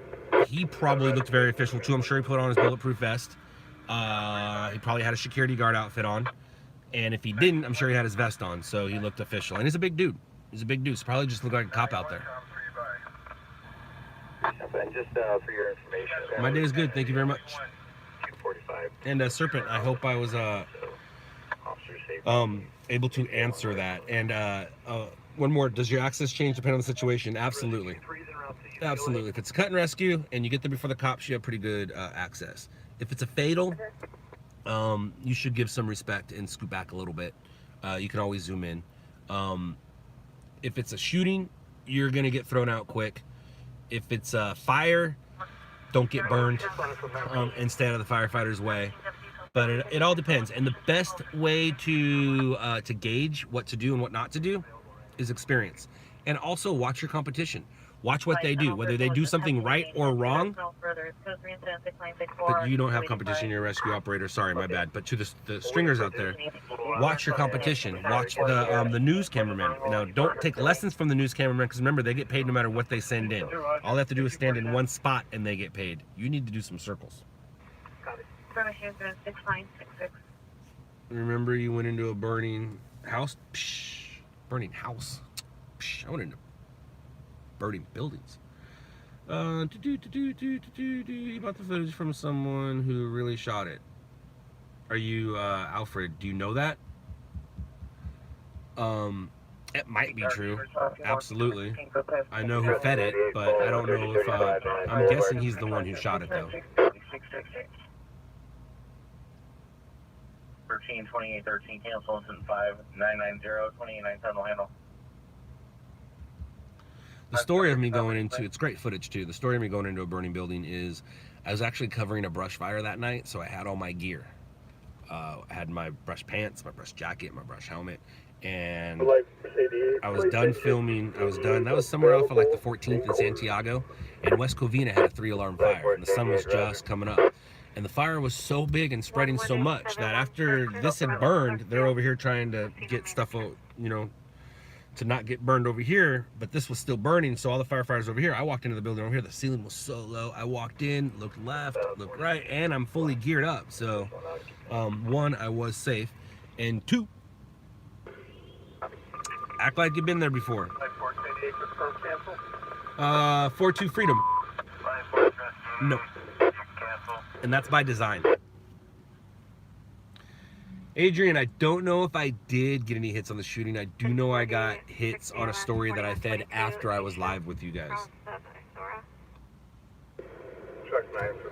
I: he probably looked very official too. I'm sure he put on his bulletproof vest. He probably had a security guard outfit on, and if he didn't, I'm sure he had his vest on, so he looked official. And he's a big dude. So probably just looked like a cop out there.
F: Just for your information.
I: My day is good. Thank you very much.
F: 245.
I: And Serpent, I hope I was able to answer that. And one more. Does your access change depending on the situation? Absolutely. Absolutely. If it's a cut and rescue and you get there before the cops, you have pretty good access. If it's a fatal, you should give some respect and scoot back a little bit. You can always zoom in. If it's a shooting, you're going to get thrown out quick. If it's a fire, don't get burned and stay out of the firefighter's way. But it all depends. And the best way to gauge what to do and what not to do is experience. And also watch your competition. Watch what they do, whether they do something right or wrong. But you don't have competition in your rescue operator. Sorry, my bad. But to the stringers out there, watch your competition. Watch the news cameraman. Now, don't take lessons from the news cameraman because remember, they get paid no matter what they send in. All they have to do is stand in one spot and they get paid. You need to do some circles. Remember, you went into a burning house? Psh, burning house. Psh, I went into burning buildings. You bought the footage from someone who really shot it. Are you Alfred? Do you know that? It might be true. Absolutely. I know who fed it, but I don't know if I'm guessing he's the one who shot it though.
L: 13, 28, 13, cancel, 5, 990, 2897 will handle.
I: The story of me going into, it's great footage too, the story of me going into a burning building is, I was actually covering a brush fire that night, so I had all my gear. I had my brush pants, my brush jacket, my brush helmet, and I was done filming, that was somewhere off of like the 14th in Santiago, and West Covina had a 3-alarm fire, and the sun was just coming up. And the fire was so big and spreading so much that after this had burned, they're over here trying to get stuff, you know, to not get burned over here, but this was still burning, so all the firefighters over here, I walked into the building over here, the ceiling was so low. I walked in, looked left, looked right, and I'm fully geared up. So, one, I was safe, and two, act like you've been there before. 4-2 Freedom. No. And that's by design. Adrian, I don't know if I did get any hits on the shooting. I do know I got hits on a story that I fed after I was live with you guys.
J: Truck 9 for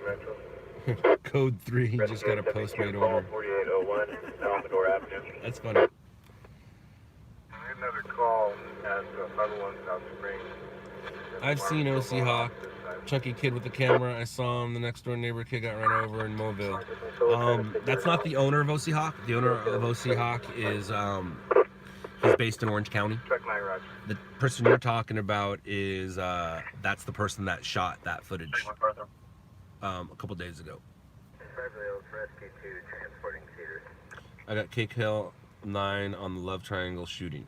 J: Metro.
I: Code 3, he just got a Postmate order.
F: 4801, Almador Avenue.
I: That's funny.
J: Another call at another one South Springs.
I: I've seen OC Hawk, chunky kid with the camera. I saw him. The next door neighbor kid got run over in Mobile. That's not the owner of OC Hawk. The owner of OC Hawk is he's based in Orange County. The person you're talking about is that's the person that shot that footage a couple days ago. I got KKL 9 on the Love Triangle shooting.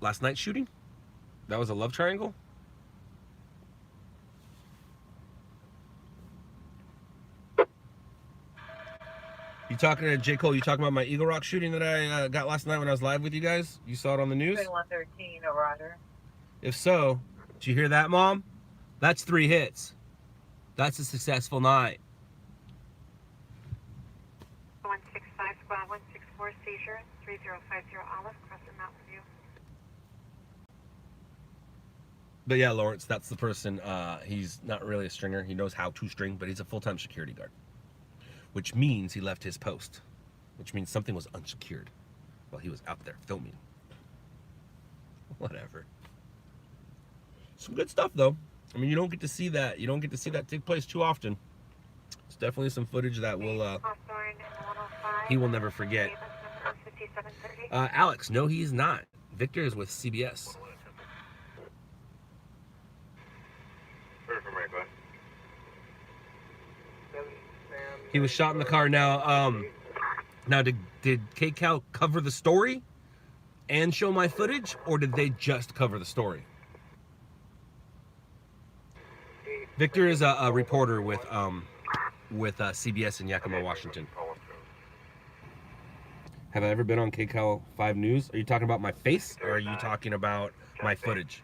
I: Last night's shooting? That was a love triangle? You talking to J. Cole? You talking about my Eagle Rock shooting that I got last night when I was live with you guys? You saw it on the news?
K: 113, a rider.
I: If so, did you hear that, Mom? That's 3 hits. That's a successful night.
E: 165 squad 164 seizure 3050 Olive crossing Mountain View.
I: But yeah, Lawrence, that's the person. He's not really a stringer. He knows how to string, but he's a full-time security guard. Which means he left his post. Which means something was unsecured while he was out there filming. Whatever. Some good stuff, though. I mean, you don't get to see that. You don't get to see that take place too often. It's definitely some footage that will he will never forget. Alex, no, he is not. Victor is with CBS. He was shot in the car. Now, did KCal cover the story and show my footage, or did they just cover the story? Victor is a reporter with CBS in Yakima, Washington. Have I ever been on KCal 5 News? Are you talking about my face, or are you talking about my footage?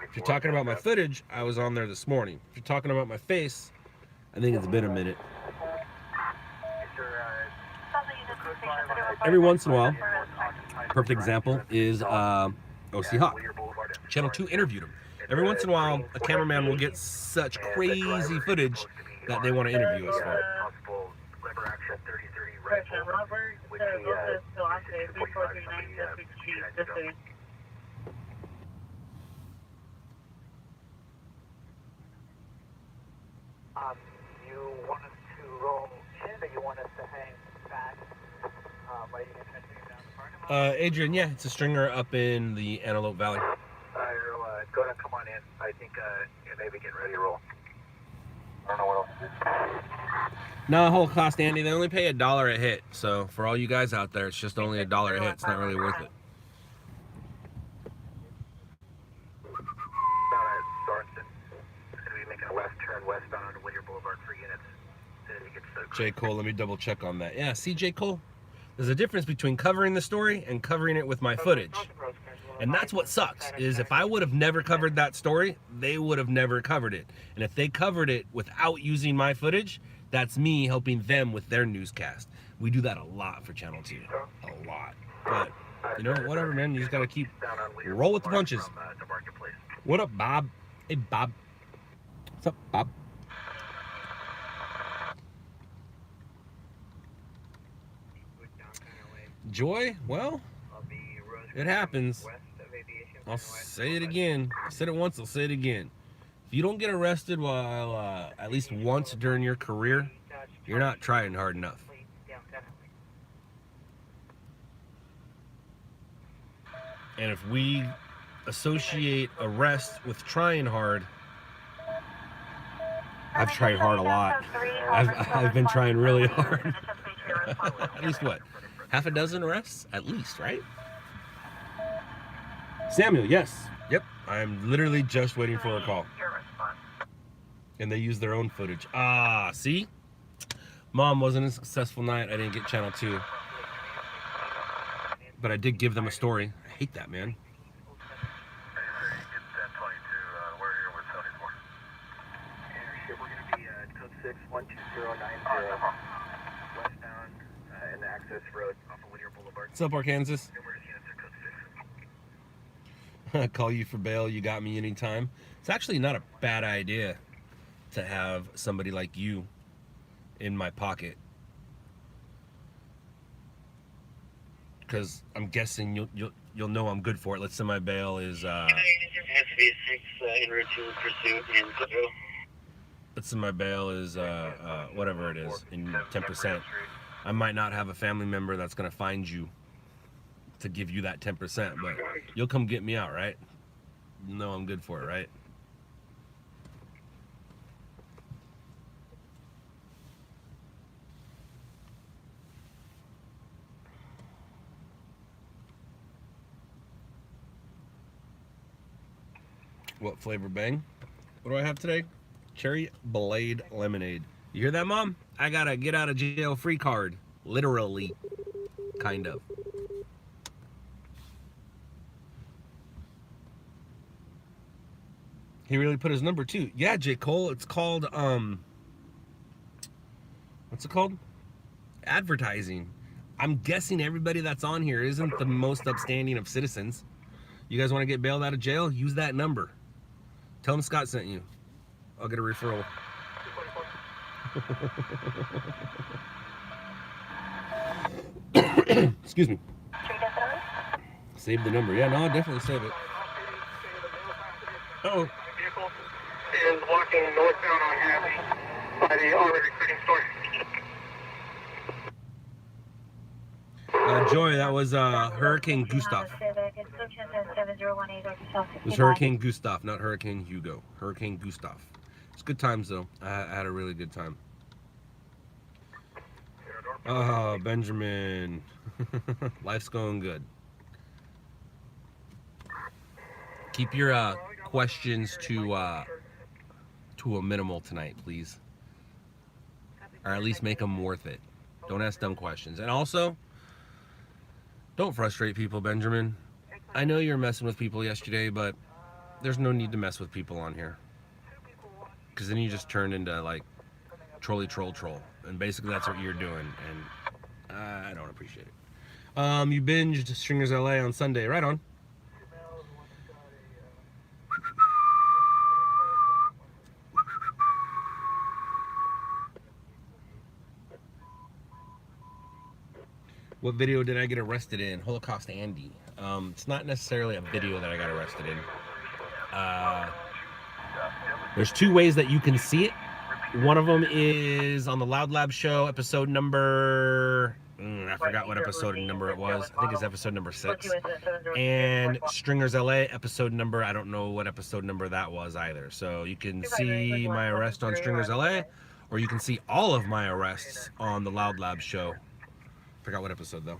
I: If you're talking about my footage, I was on there this morning. If you're talking about my face, I think it's been a minute. Every once in a while, perfect example is OC Hawk. Channel 2 interviewed him. Every once in a while, a cameraman will get such crazy footage that they want to interview us for.
K: You want us to roll in, or you want us to hang back?
I: Adrian, yeah, it's a stringer up in the Antelope Valley.
J: Go ahead and come on in. I think you may be getting ready to roll. I don't know what else to do.
I: No, whole cost, Andy. They only pay $1 a hit. So for all you guys out there, it's just only $1 a hit. It's not really worth it.
J: Sorensen is going to be making a left turn westbound on Whittier Boulevard for units. As soon as he gets to
I: J. Cole, let me double check on that. Yeah, see, J. Cole? There's a difference between covering the story and covering it with my footage. And that's what sucks, is if I would have never covered that story, they would have never covered it. And if they covered it without using my footage, that's me helping them with their newscast. We do that a lot for Channel 2. A lot. But, you know, whatever, man. You just gotta keep, roll with the punches. What up, Bob? Hey, Bob. What's up, Bob? Joy? Well, it happens. I'll say it again. I said it once, I'll say it again. If you don't get arrested while at least once during your career, you're not trying hard enough. And if we associate arrest with trying hard, I've tried hard a lot. I've been trying really hard. At least what? half a dozen arrests at least, right? Samuel, yes. Yep. I'm literally just waiting for a call. And they use their own footage. Ah, see? Mom, wasn't a successful night. I didn't get channel 2. But I did give them a story. I hate that, man.
J: We're going to be code 612090 westbound in the access road off of Whittier Boulevard.
I: What's up, Arkansas? Call you for bail. You got me anytime. It's actually not a bad idea to have somebody like you in my pocket, because I'm guessing you'll know I'm good for it. Let's say my bail is
M: SV6 en route to pursuit in Central.
I: let's say my bail is whatever it is, in 10%. I might not have a family member that's gonna find you to give you that 10%, but you'll come get me out, right? You know I'm good for it, right? What flavor, Bang? What do I have today? Cherry Blade Lemonade. You hear that, Mom? I got a get out of jail free card. Literally. Kind of. He really put his number too. Yeah, J. Cole. It's called, what's it called? Advertising. I'm guessing everybody that's on here isn't the most upstanding of citizens. You guys want to get bailed out of jail? Use that number. Tell them Scott sent you. I'll get a referral. Excuse me. Save the number. Yeah, no, I'll definitely save it. Uh-oh.
J: Vehicle is walking northbound on Hadley by the armored recruiting store.
I: Joy, that was Hurricane Gustav. It was Hurricane Gustav, not Hurricane Hugo. Hurricane Gustav. It's good times, though. I had a really good time. Oh, Benjamin. Life's going good. Keep your questions to a minimal tonight, please. Or at least make them worth it. Don't ask dumb questions. And also, don't frustrate people, Benjamin. I know you're messing with people yesterday, but there's no need to mess with people on here. Because then you just turn into, like, troll. And basically that's what you're doing, and I don't appreciate it. You binged Stringers LA on Sunday. Right on. What video did I get arrested in? Holocaust Andy. It's not necessarily a video that I got arrested in. There's two ways that you can see it. One of them is on the LOUDLABS show, episode number... I forgot what episode number it was. I think it's episode number 6. And Stringers LA, episode number... I don't know what episode number that was either. So you can see my arrest on Stringers LA, or you can see all of my arrests on the LOUDLABS show. Forgot what episode though.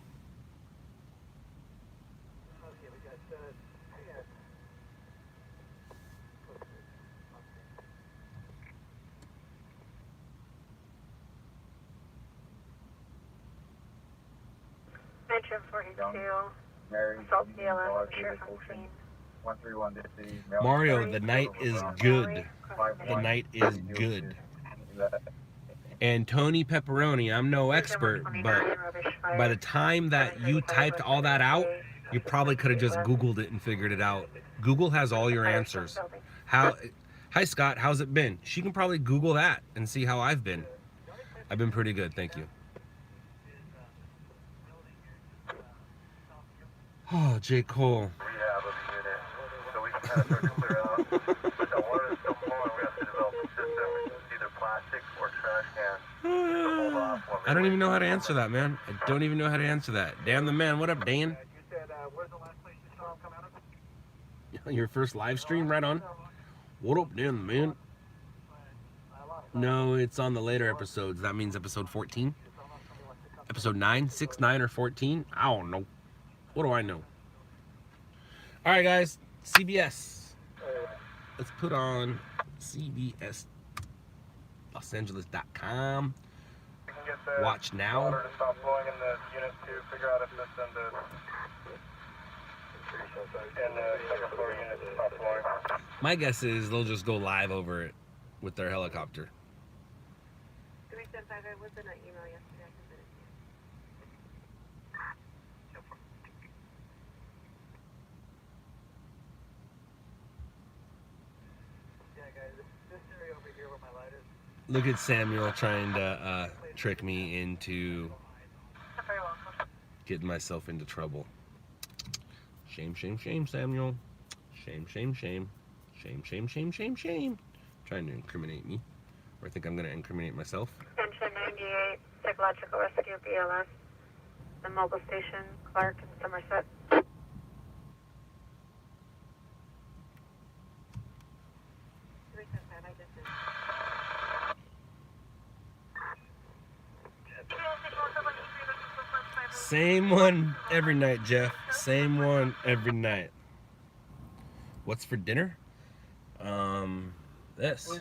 E: Mention 42. Assault DLS, sheriff on scene.
J: 131 DC.
I: Mario, the night is good. The night is good. And Tony Pepperoni, I'm no expert, but by the time that you typed all that out, you probably could have just Googled it and figured it out. Google has all your answers. Hi Scott, how's it been? She can probably Google that and see how I've been. I've been pretty good, thank you. Oh, J. Cole. I don't even know how to answer that, man. I don't even know how to answer that. Dan the man, what up, Dan? Your first live stream, right on. What up, Dan the man? No, it's on the later episodes. That means episode 14. Episode 9, 6, 9, or 14. I don't know. What do I know? All right, guys. CBS. Let's put on CBS LosAngeles.com. Watch now.
J: Water to stop flowing in the unit to figure out if this and the second floor unit to stop flowing.
I: My guess is they'll just go live over it with their helicopter.
K: 375, I was in an email yesterday. I can send it to you.
J: Yeah, guys, this area over here where my light is.
I: Look at Samuel trying to trick me into getting myself into trouble. Shame, shame, shame, Samuel. Shame, shame, shame. Shame, shame, shame, shame, shame. Trying to incriminate me. Or I think I'm going to incriminate myself.
E: Extension 98, Psychological Rescue, BLS. The mobile station, Clark and Somerset.
I: Same one every night, Jeff. Same one every night. What's for dinner? This.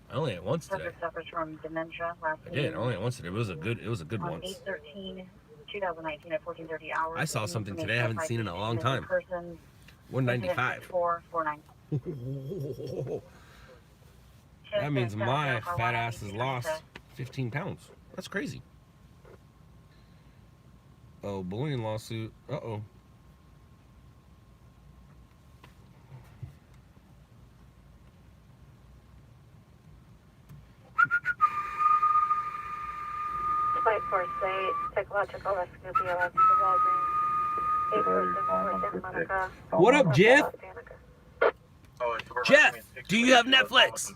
I: I only ate once today.
N: Suffers from dementia.
I: I did. I only ate once today. It was a good
N: On
I: once.
N: 8/13/2019 at 14:30 hours.
I: I saw something today I haven't seen in a long time. 195.
N: 449.
I: That means my fat ass has lost 15 pounds. That's crazy. Oh, bullying lawsuit. Uh-oh.
E: Flight Force 8, Psychological Rescue, BLS, the Walgreens. 8 persons within Monica.
I: What up, Jeff?
L: Oh,
I: Jeff, do you have Netflix?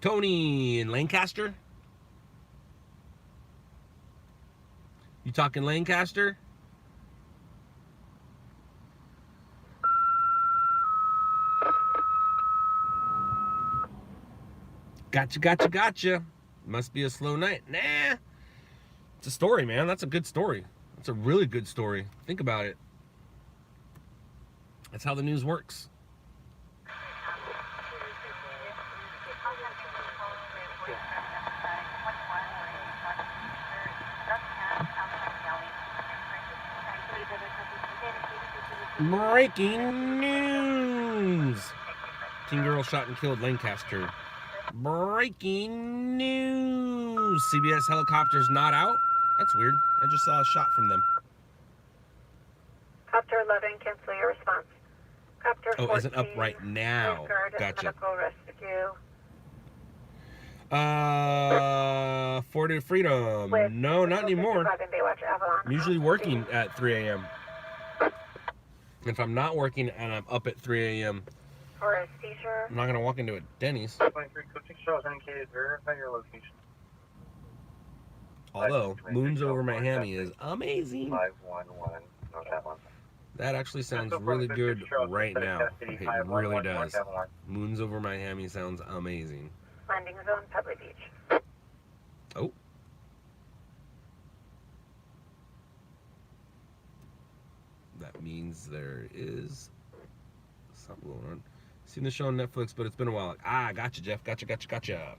I: Tony in Lancaster? You talking Lancaster? Gotcha. Must be a slow night. Nah. It's a story, man. That's a good story. That's a really good story. Think about it. That's how the news works. Breaking news! Teen girl shot and killed Lancaster. Breaking news! CBS helicopter's not out? That's weird. I just saw a shot from them.
E: Copter 11, cancel your response. Copter 14,
I: Oh, isn't up right now. Gotcha.
E: Medical Rescue.
I: Fort of Freedom. No, not anymore. I'm usually working at 3 a.m. If I'm not working and I'm up at 3 a.m.,
E: For a seizure.
I: I'm not going to walk into a Denny's.
J: 23 coaching shows indicated. Verify your location.
I: Although, Moons Over Miami is amazing.
L: 511. No, that one.
I: That actually sounds really good right now. It really does. Moons Over Miami sounds amazing.
E: Landing zone, Pebble Beach.
I: Oh. That means there is something going on. Seen the show on Netflix, but it's been a while. Ah, gotcha, Jeff. Gotcha.
E: Engine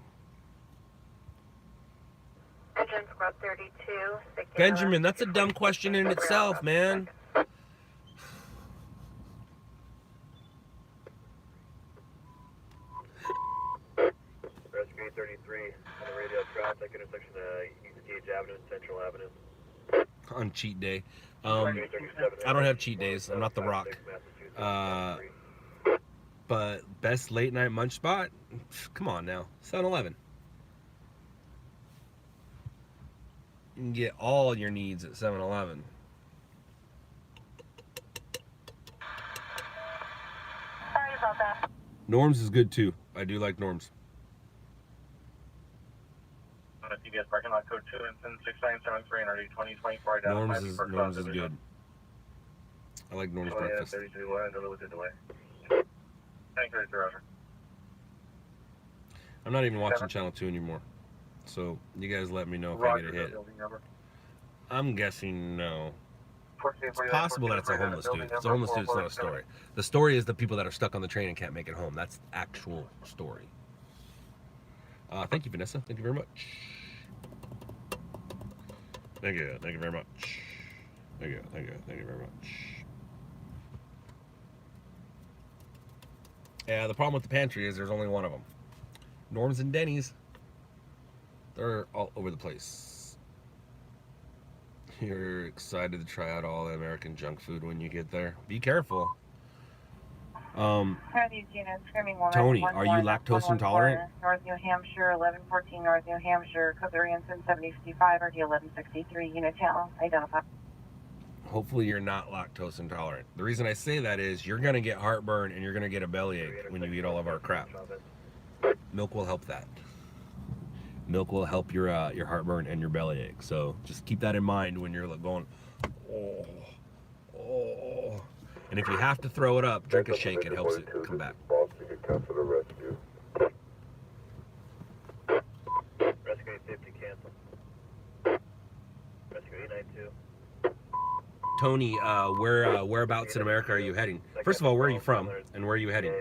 E: Squad 32.
I: Benjamin, that's a dumb question in itself, man.
F: Rescue 33 on the radio traffic intersection East Gage Avenue and Central Avenue.
I: On cheat day. I don't have cheat days. I'm not The Rock. But best late night munch spot? Come on now. 7-Eleven. You can get all your needs at 7-Eleven.
E: Sorry about that.
I: Norm's is good too. I do like Norm's.
L: CBS parking lot code 2 and 6973 and RD 2024.
I: Norm's is good. I like Norm's breakfast.
L: 32 delay with the delay. Thank you, Roger.
I: I'm not even watching Channel 2 anymore. So you guys let me know if I get a hit. I'm guessing no. It's possible that it's a homeless dude. If it's a homeless dude, it's not a story. The story is the people that are stuck on the train and can't make it home. That's the actual story. Thank you, Vanessa. Thank you very much. Thank you. Thank you very much. Thank you. Thank you. Thank you very much. Yeah, the problem with the pantry is there's only one of them. Norm's and Denny's. They're all over the place. You're excited to try out all the American junk food when you get there. Be careful. Tony, are you lactose intolerant?
N: North New Hampshire, 1114 North New Hampshire, code variance 7055, RD 1163, unit channel, identify.
I: Hopefully you're not lactose intolerant. The reason I say that is you're going to get heartburn and you're going to get a bellyache when you eat all of our crap. Milk will help that. Milk will help your heartburn and your bellyache. So just keep that in mind when you're going, oh. And if you have to throw it up, drink a shake. It helps it come back.
F: Rescue 50 cancel. Rescue 892.
I: Tony, whereabouts in America are you heading? First of all, where are you from and where are you heading?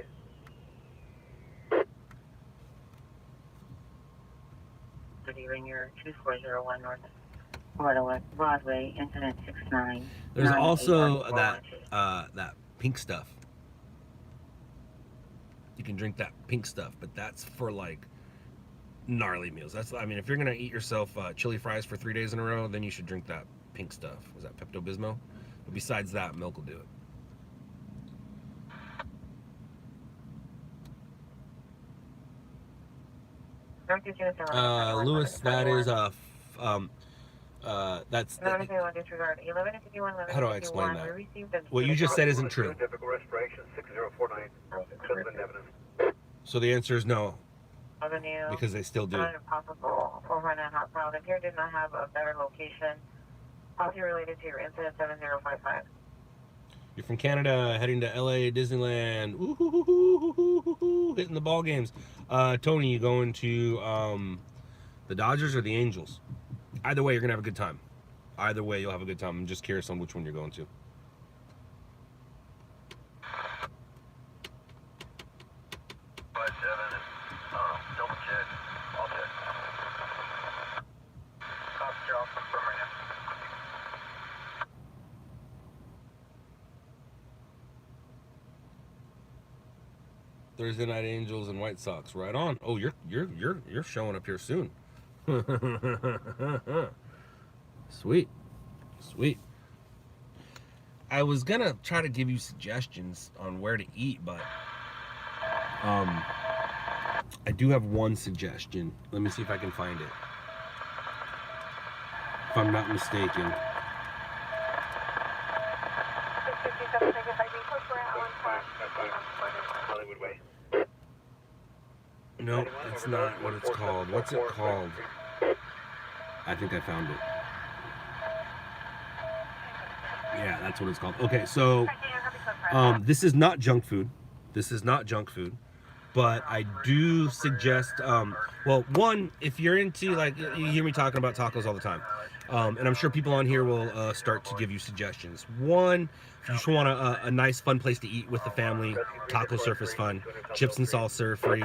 N: Good evening, you're 2401 North Florida Broadway, incident 69.
I: There's also that pink stuff. You can drink that pink stuff, but that's for like gnarly meals. I mean, if you're gonna eat yourself chili fries for 3 days in a row, then you should drink that pink stuff. Was that Pepto-Bismol? But besides that, milk will do it. Lewis, that is that's how do I explain that? What you just said isn't true. So the answer is no, because they still do.
N: Impossible for Hot South. If here did not have a better location, policy related to your incident 7055.
I: You're from Canada, heading to LA, Disneyland, ooh, hitting the ball games. Tony, you going to the Dodgers or the Angels? Either way, you're gonna have a good time. Either way, you'll have a good time. I'm just curious on which one you're going to.
J: Double check. All check. Copy, Charles. Confirm right now.
I: Thursday night Angels and White Sox, right on. Oh, you're showing up here soon. Sweet. I was gonna try to give you suggestions on where to eat, but I do have one suggestion. Let me see if I can find it. If I'm not mistaken. No, that's not what it's called. What's it called? I think I found it. Yeah, that's what it's called. Okay, so this is not junk food. But I do suggest, well, one, if you're into, like, you hear me talking about tacos all the time. And I'm sure people on here will start to give you suggestions. One, if you just want a nice, fun place to eat with the family, Taco Surf is fun. Chips and salsa are free.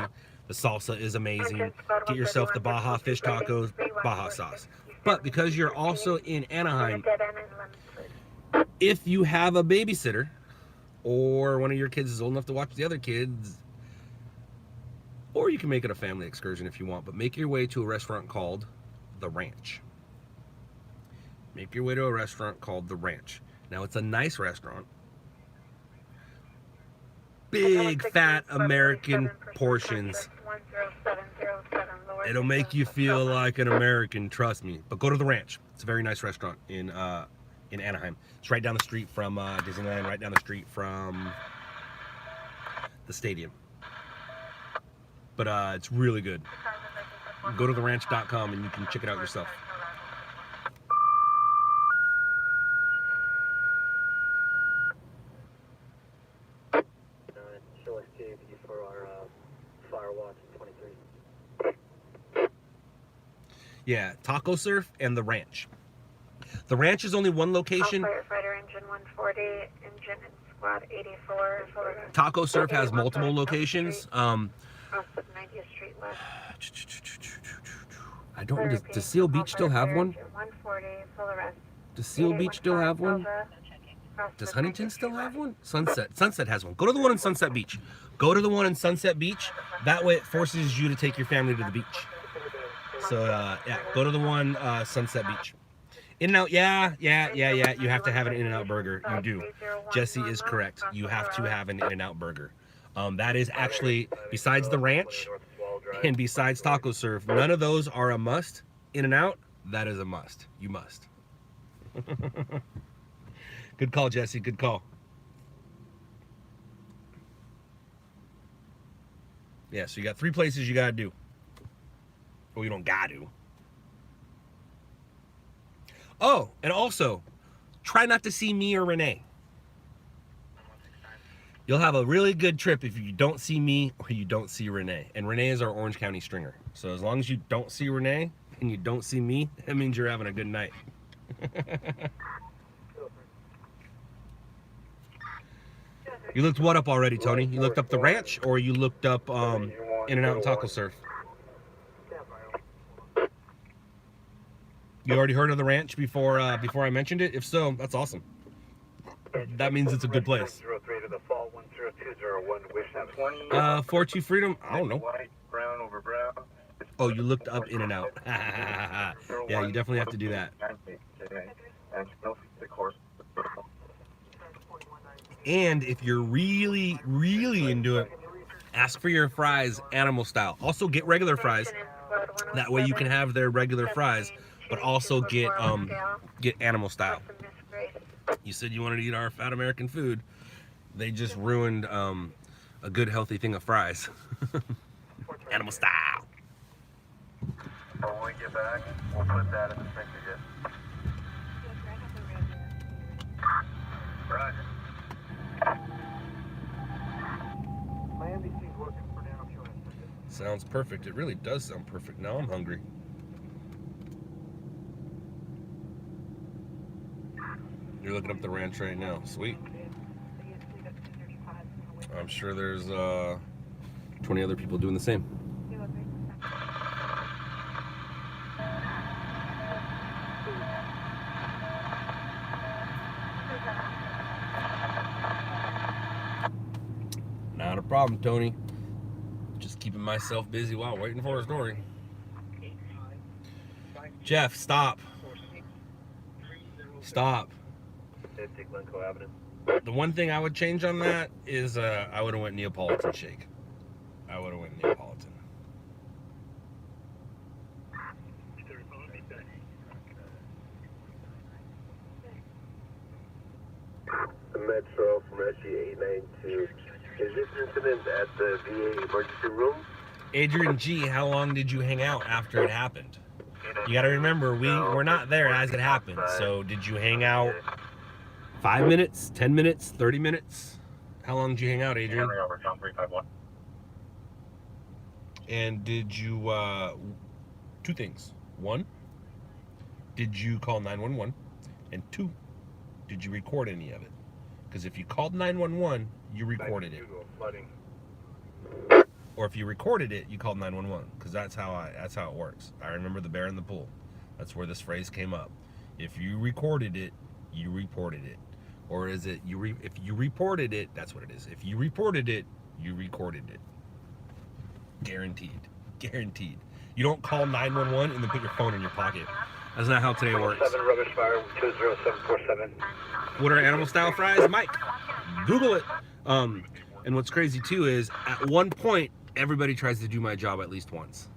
I: The salsa is amazing. Get yourself the Baja fish tacos, Baja sauce. But because you're also in Anaheim, if you have a babysitter or one of your kids is old enough to watch the other kids, or you can make it a family excursion if you want, but make your way to a restaurant called The Ranch. Make your way to a restaurant called The Ranch. Now, it's a nice restaurant. Big, fat American portions. It'll make you feel like an American, trust me. But go to The Ranch. It's a very nice restaurant in Anaheim. It's right down the street from Disneyland, right down the street from the stadium. But it's really good. Go to theranch.com and you can check it out yourself.
F: Show us KV for our fire watch in 23.
I: Yeah, Taco Surf and the Ranch. The Ranch is only one location.
E: Firefighter engine 140, engine in squad 84.
I: Taco Surf has multiple locations.
E: Cross of 90th Street West.
I: I don't. Does Seal Beach still have one?
E: 140, full arrest.
I: Does Seal Beach still have one? Does Huntington still have one? Sunset has one. Go to the one in Sunset Beach. Go to the one in Sunset Beach. That way it forces you to take your family to the beach. So yeah, go to the one Sunset Beach. In-N-Out, yeah. You have to have an In-N-Out burger. You do. Jesse is correct. You have to have an In-N-Out burger. That is actually, besides the Ranch and besides Taco Surf, none of those are a must. In-N-Out, that is a must. You must. Good call, Jesse. Good call. Yeah, so you got 3 places you got to do. Well, you don't got to. Oh, and also, try not to see me or Renee. You'll have a really good trip if you don't see me or you don't see Renee. And Renee is our Orange County stringer. So as long as you don't see Renee and you don't see me, that means you're having a good night. You looked what up already, Tony? You looked up the Ranch or you looked up In-N-Out and Taco Surf? You already heard of the Ranch before I mentioned it? If so, that's awesome. That means it's a good place.
J: 03 to the fall 10201 wish
I: 42 Freedom? I don't know.
J: White, brown over brown.
I: Oh, you looked up In-N-Out. Yeah, you definitely have to do that. And if you're really, really into it, ask for your fries animal style. Also get regular fries. That way you can have their regular fries, but also get animal style. You said you wanted to eat our fat American food. They just ruined a good healthy thing of fries. Animal style.
J: When we get back, we'll put that in the picture. Roger.
G: My NBC's working for now.
I: Sounds perfect. It really does sound perfect. Now I'm hungry. You're looking up the Ranch right now. Sweet. I'm sure there's 20 other people doing the same. Not a problem, Tony. Just keeping myself busy while waiting for a story. Jeff, stop. Stop. The one thing I would change on that is I would have went Neapolitan shake. I would have went Neapolitan.
J: Metro from SG 892. Is this incident at the VA emergency room?
I: Adrian G, how long did you hang out after it happened? You got to remember, we're not there as it happened. So did you hang out 5 minutes, 10 minutes, 30 minutes? How long did you hang out, Adrian? And did you, 2 things. 1, did you call 911? And 2, did you record any of it? Because if you called 911, you recorded it. Or if you recorded it, you called 911. Because that's how it works. I remember the bear in the pool. That's where this phrase came up. If you recorded it, you reported it. Or is it if you reported it, that's what it is. If you reported it, you recorded it. Guaranteed. Guaranteed. You don't call 911 and then put your phone in your pocket. That's not how today works.
J: 7 rubbish fire 20747.
I: What are animal style fries? Mike, Google it. And what's crazy too is at one point, everybody tries to do my job at least once.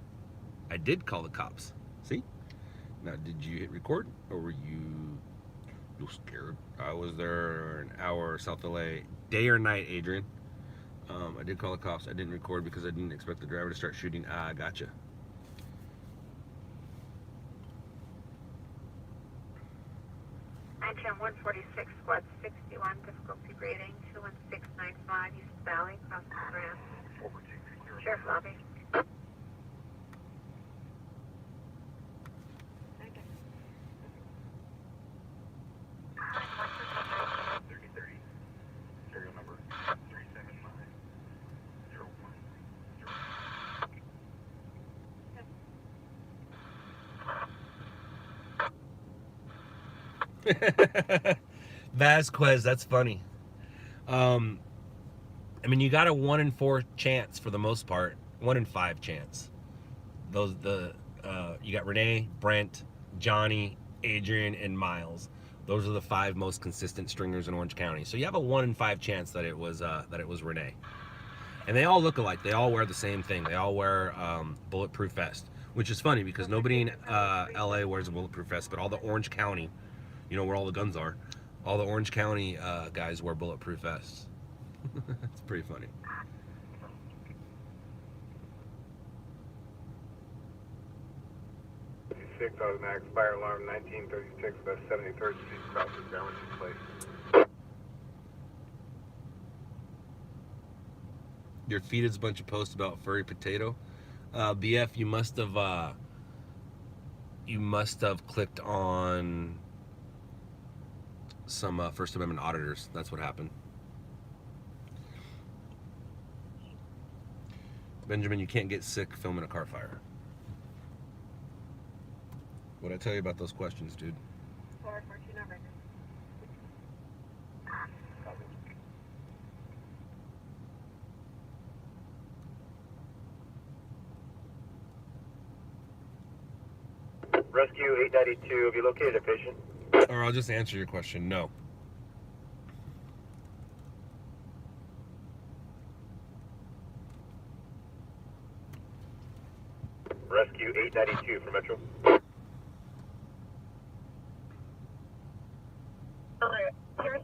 I: I did call the cops. See? Now, did you hit record or were you scared? I was there an hour South LA, day or night, Adrian. I did call the cops. I didn't record because I didn't expect the driver to start shooting. Ah, gotcha.
E: ITM 146, squad 61, difficulty grading 21695, East Valley, crossing the Grand. Sheriff lobby.
I: Vasquez, that's funny. I mean, you got a 1 in 4 chance for the most part. 1 in 5 chance. You got Renee, Brent, Johnny, Adrian, and Miles. Those are the 5 most consistent stringers in Orange County. So you have a 1 in 5 chance that it was Renee. And they all look alike. They all wear the same thing. They all wear bulletproof vest, which is funny because nobody in LA wears a bulletproof vest, but all the Orange County, you know where all the guns are, all the Orange County guys wear bulletproof vests. It's pretty funny.
O: Automatic fire alarm 1936 West 73rd Street, Crawford, damage in place.
I: Your feed is a bunch of posts about furry potato. BF, you must have clicked on some First Amendment auditors. That's what happened. Benjamin, you can't get sick filming a car fire. What'd I tell you about those questions, dude?
F: Rescue 892, have you located a patient?
I: Or I'll just answer your question, no.
F: Rescue 892 for Metro.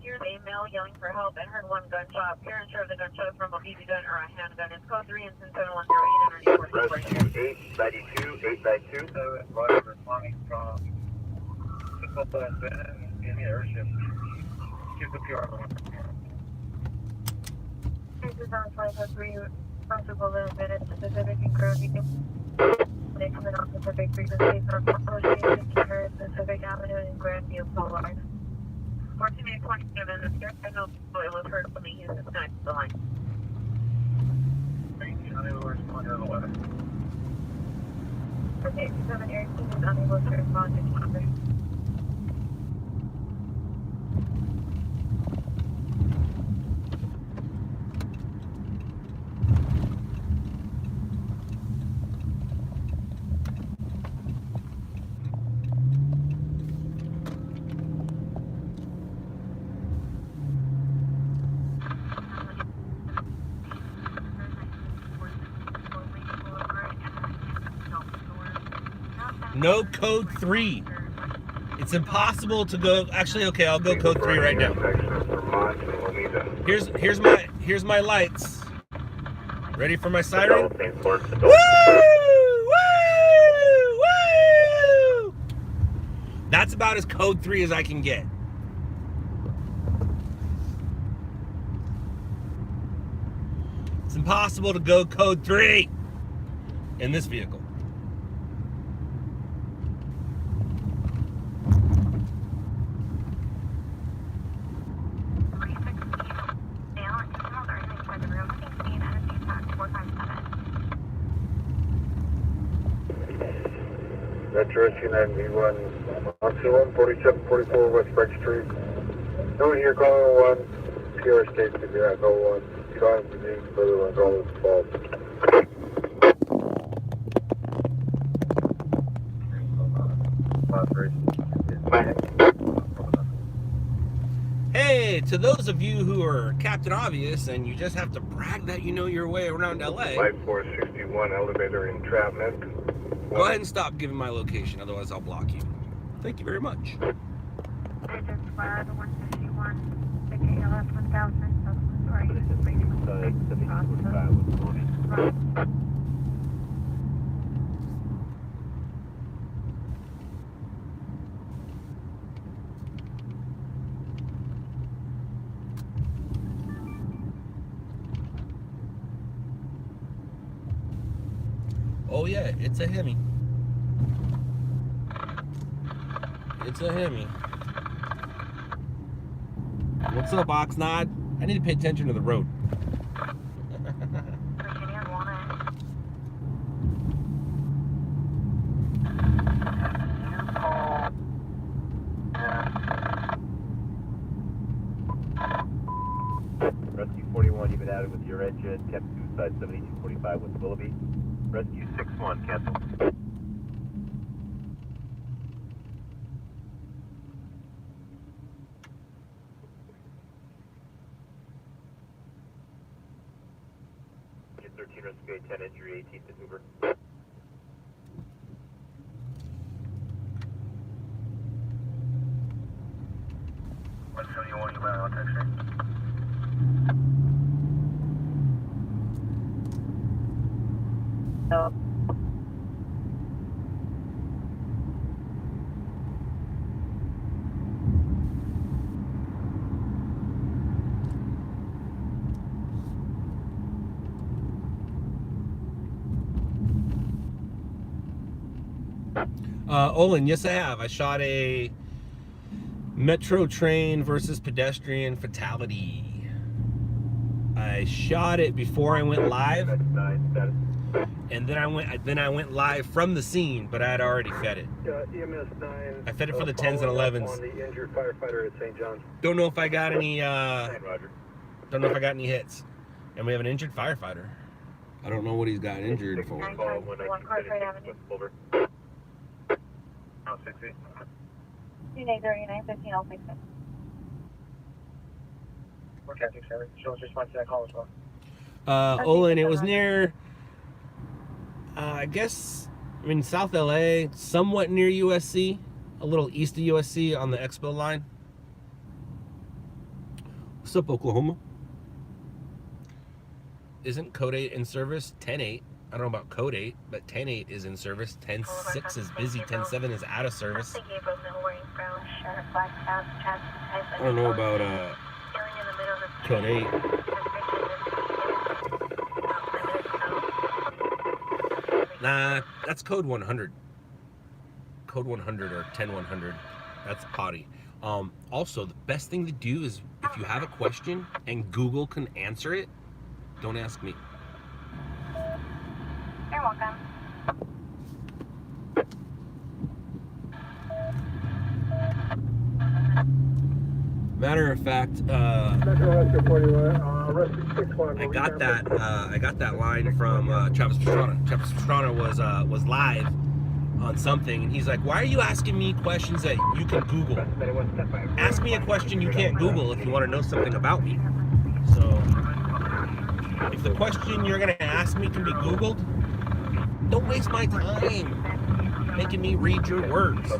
N: Here's a male yelling for help and heard 1 gunshot. Parents heard the gunshot from a BB gun or a handgun. It's code 3 and 7108
F: Rescue 892, 892.
J: Water responding from Dakota and Benton in the airship. Keep the PR on.
N: This is on 503, possible little bit of specific and currently they come in on Pacific frequencies from 450 Hertz, Pacific Avenue in Grandview, Boulevard. 1427, I know it was heard when he used the next to the line.
J: Unable to respond to the weather.
N: 47 Air Team is unable to respond to traffic.
I: No code 3. It's impossible to go. Actually, okay, I'll go code 3 right now. Here's my lights. Ready for my siren? Woo! Woo! Woo! That's about as code 3 as I can get. It's impossible to go code 3 in this vehicle.
O: Metro Rescue 9V1 on 4744 West Break Street. No one here calling 1. PR states if you're at 01. Trying to need further on all this fault.
I: Hey, to those of you who are Captain Obvious and you just have to brag that you know your way around LA,
O: Light 461 elevator entrapment.
I: Go ahead and stop giving my location, otherwise I'll block you. Thank you very much.
E: Agent Squad 151, the KLF 1000, sorry,
I: Oh yeah, it's a Hemi. It's a Hemi. What's up, Oxnard? I need to pay attention to the road.
F: unit, Cap 2, side 7245 with Willoughby. Rescue 6-1, cancel. Get 13 rescue 10 injury 18th at Hoover.
J: 171, you might on taxi.
N: No.
I: Olin, yes I have. I shot a metro train versus pedestrian fatality. I shot it before I went live, and then I went live from the scene, but I had already fed it.
O: EMS 9.
I: I fed it for the 10s and 11s.
O: On the injured firefighter at St. John's.
I: Don't know if I got any. Don't know if I got any hits. And we have an injured firefighter. I don't know what he's got injured for.
N: 293915, I'll fix it.
J: We're catching 7. She'll respond to that call as well.
I: Olin, it was near, I guess, South LA, somewhat near USC, a little east of USC on the Expo line. What's up, Oklahoma? Isn't Code 8 in service? 10-8. I don't know about Code 8, but 10-8 is in service. 10-6 is busy. 10-7 is out of service. I don't know about Code 8. Nah, that's Code 100. Code 100 or 10-100. That's potty. Also, the best thing to do is if you have a question and Google can answer it, don't ask me.
N: You're welcome.
I: Matter of fact, I got that line from Travis Pastrana. Travis Pastrana was live on something, and he's like, "Why are you asking me questions that you can Google? Ask me a question you can't Google if you want to know something about me." So, if the question you're gonna ask me can be Googled, don't waste my time making me read your words.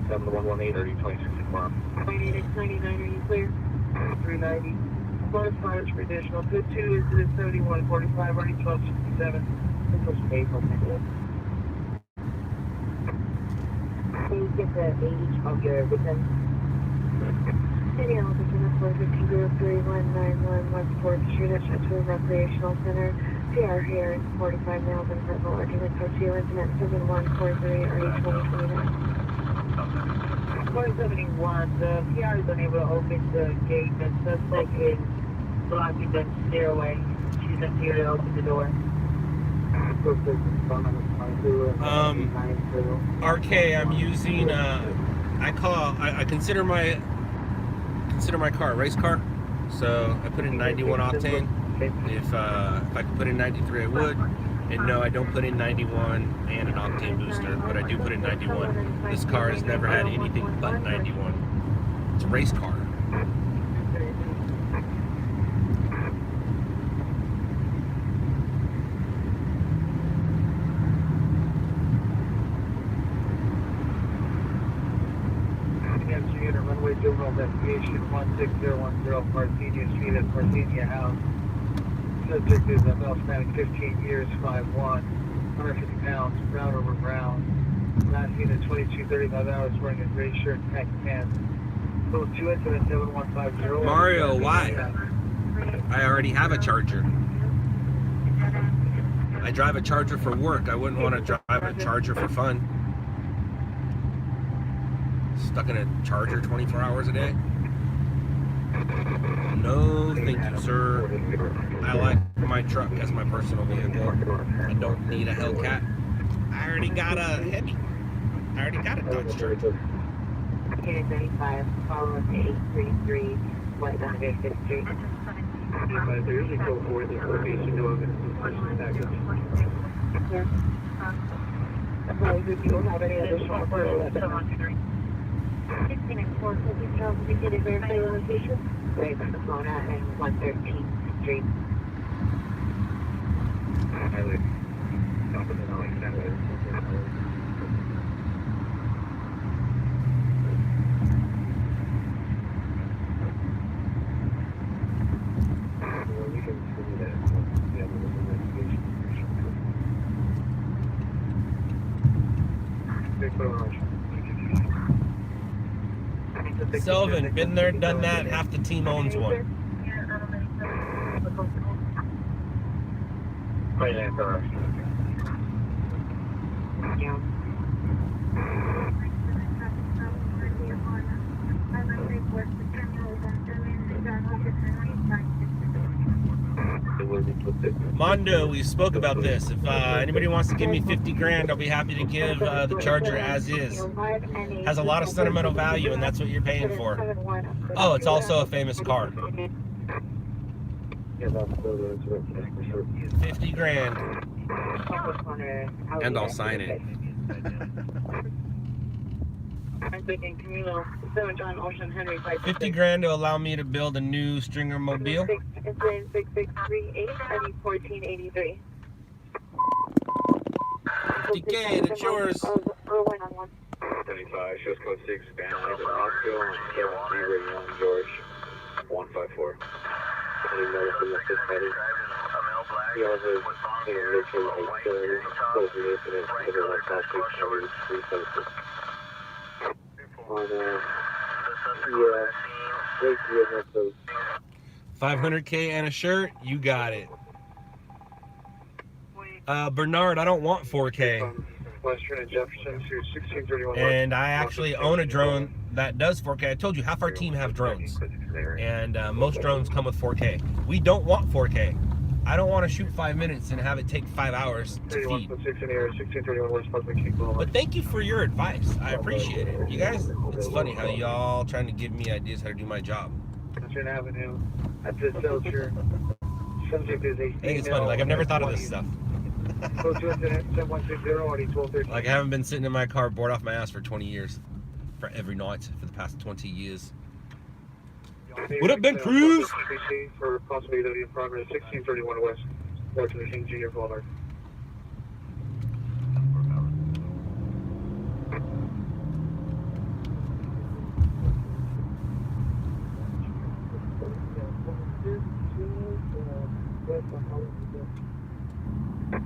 J: Seven to 118, 26 tomorrow.
N: 99, are you clear?
K: 390. Bonus fires for additional. Good 2 is to 7145, already 1267. This was paid for me.
N: Please get the age of your victim. City Officer, 415-03-191 West 4th Street at Chatsworth Recreational Center. PR here is 45 miles in purple. Argument code 2, incident 7143, RE 2029.
K: 471, the PR is unable to open the gate. The suspect is blocking the stairway. She's unable to open the door.
I: RK, I'm using I consider my car a race car, so I put in 91 octane. If I could put in 93, I would. And no, I don't put in 91 and an octane booster, but I do put in 91. This car has never had anything but 91. It's a race car.
J: investigation 16010 Parthenia Street at Parthenia House. Subject is a male Hispanic, 15 years, 5'1", 150 pounds, brown over brown. Last seen at 22:35 hours, wearing a gray shirt and khaki pants. Total 2 incident 7150.
I: Mario, why? I already have a Charger. I drive a Charger for work. I wouldn't want to drive a Charger for fun. Stuck in a Charger 24 hours a day? No, thank you, sir. I like my truck as my personal vehicle. I don't need a Hellcat. I already got a Heavy. I already got a Dodge Charger.
K: Unit 95, follow us to 833 West 105th Street.
J: But they usually go for the location of the person package.
K: Yeah. Well, if you don't have any additional questions, 1694, we did a verify your location. Right, Pomona and 113th Street.
I: Sylvan, been there, done that. Half the team owns one. Mondo, we spoke about this. If anybody wants to give me 50 grand, I'll be happy to give the Charger as is. Has a lot of sentimental value, and that's what you're paying for. Oh, it's also a famous car. 50 grand. And I'll sign it.
K: I'm thinking Camilo, 7 John Ocean Henry
I: 50 grand to allow me to build a new Stringer mobile.
K: 6638 and 1483.
I: 50K, that's yours.
J: 75, shows code 6, Van Lane, Oscar, and 70 Young George, 154. Any notice from the fifth party? He also is in a mission of killing, close the incident, everyone called 67376. On, yeah, wait for your next post.
I: 500K and a shirt, you got it. Bernard, I don't want 4K.
J: Western and Jefferson to 1631.
I: And I actually own a drone that does 4K. I told you half our team have drones, and most drones come with 4K. We don't want 4K. I don't want to shoot 5 minutes and have it take 5 hours to feed. But thank you for your advice. I appreciate it. You guys, it's funny how y'all trying to give me ideas how to do my job.
J: Western Avenue. At this Seltzer. Subject is a
I: I think it's funny. Like, I've never thought of this stuff. Like, I haven't been sitting in my car bored off my ass for 20 years. For every night for the past 20 years. What up, Ben Cruz?
J: For possibility of progress, 1631 West, Washington King Jr. Boulevard.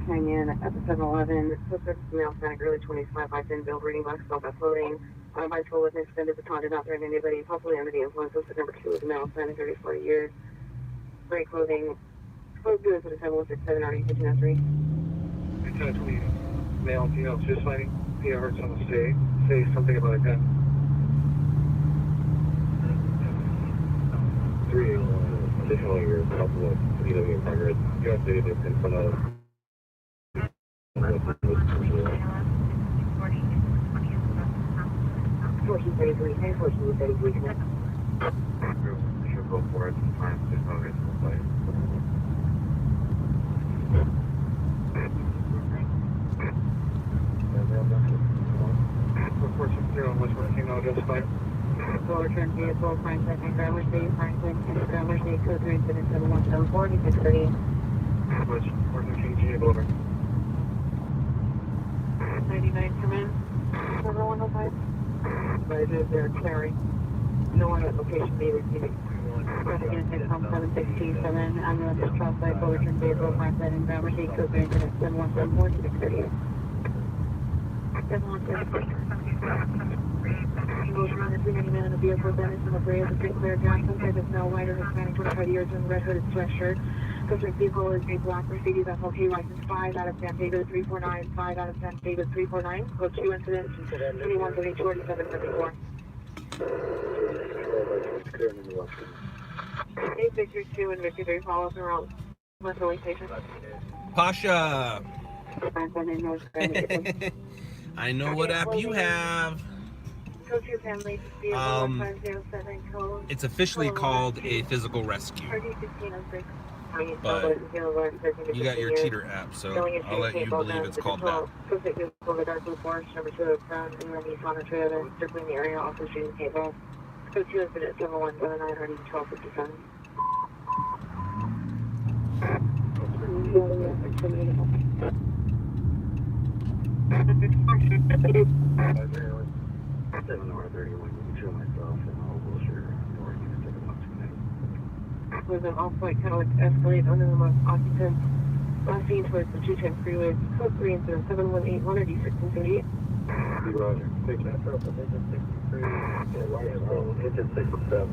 K: Canyon at the 7-Eleven, suspect male, Hispanic, early 20s, 5 in build, reading box, spelled by floating. Bicycle with an extended baton, did not threaten anybody, possibly under the influence. Suspect number 2 is male, Hispanic, 30 to 40 years. Gray clothing. Close goods with a 7167 RD 1503.
J: 1020 male, female, just fighting. I heard someone say something about a gun. 3 additional years, couple of CW progress. You have to do this in front of. Should go for it. Time to know it's in play. Report 60 on Westward King, now just fine.
K: Full return vehicle, Franklin and Grammar State, Franklin and Grammar State, code 3777174, 630.
J: Westward King, G. Boulevard.
K: 99, come in. 105.
J: Right, they're carrying.
K: No one at location B receiving. Traffic unit home 7627, ambulance is trapped by overturned vehicle, Martha and Gramercy, code bearing unit 7174 to 638. 7174. Motion on the 390 man in the vehicle, Dennis in the gray of the St. Clair Jackson, type is now white or Hispanic, 25 years, in red hooded sweatshirt. Subject vehicle is a black Mercedes FLK license 5 out of San Diego 349, 5 out of San Diego 349. Code 2 incident, 2132 or 754. 8 Victory 2 and Victory 3 follow up around West Rolling Station.
I: Pasha! I know what app you have.
K: Code 2 family, vehicle 1507 code.
I: It's officially called a physical rescue. But you got your cheater app, so I'll let you believe it's called that.
K: Suspect vehicle, the dark blue Porsche, number 2 of Crown, and then Nissan or Toyota, circling the area, also shooting paintballs. Code 2 has been at 7179, already 1257. Was an off-white Cadillac Escalade under the most occupants. Last seen towards the 210 freeway. Code 3 incident 7181 or D1638.
O: Roger. Take that up. I think it's 63. Engine 67.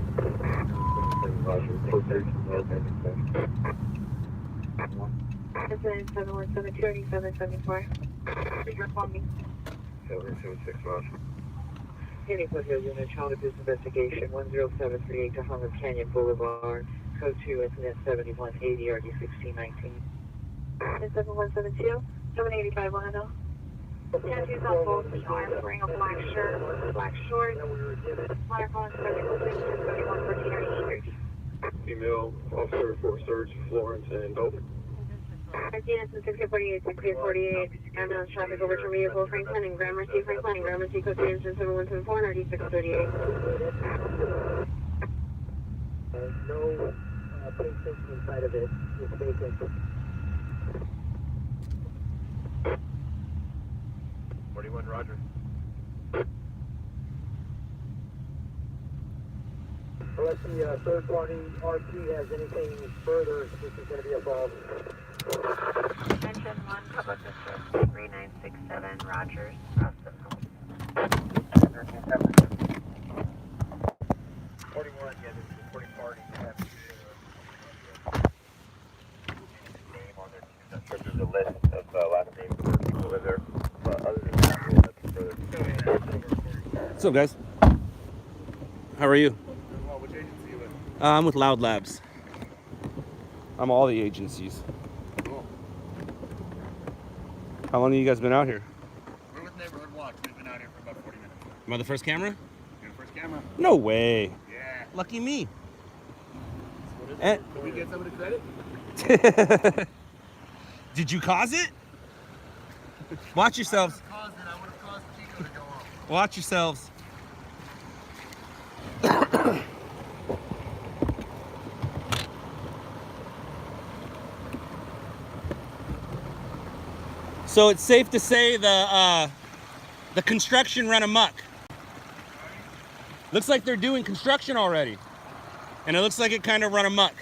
O: Roger. Code 13.
K: Incident 7172 or D774. You're calling me.
O: 776. Roger.
K: Any Foothill Unit, Child Abuse Investigation 10738 to Holland Canyon Boulevard. Code 2 incident 7180 or D1619. 7172, 785 Lionel. Tattoos on both the arms, wearing a black shirt, black shorts, black on 7114 or D30.
O: Female officer for search, Florence and Dolphin.
K: 1648, 1648, ambulance traffic over to vehicle Franklin and Gramercy, Franklin and Gramercy, code 3 7174 or D638.
P: No patients inside of it. It's vacant.
F: 41, Roger.
P: Unless the third party RT has anything further, this is going to be a problem.
E: Attention 1, public district 3967, Rogers, Rustin Home.
F: 41, yeah, this is a 40 party. You have to name on there. Not sure if there's a list of last names of where people live there. But other than that, we'll look further.
A: What's up, guys? How are you?
C: Which agency are you with?
A: I'm with LOUDLABS. I'm all the agencies.
C: Cool.
A: How long have you guys been out here?
C: We're with Neighborhood Watch. We've been out here for about 40 minutes.
A: Am I the first camera?
C: You're the first camera.
A: No way.
C: Yeah.
A: Lucky me.
C: What is
A: And
C: it? Can we get some of the credit?
A: Did you cause it? Watch yourselves.
C: I would have caused Chico to go off.
A: Watch yourselves. So it's safe to say the construction ran amok. Looks like they're doing construction already. And it looks like it kind of run amok.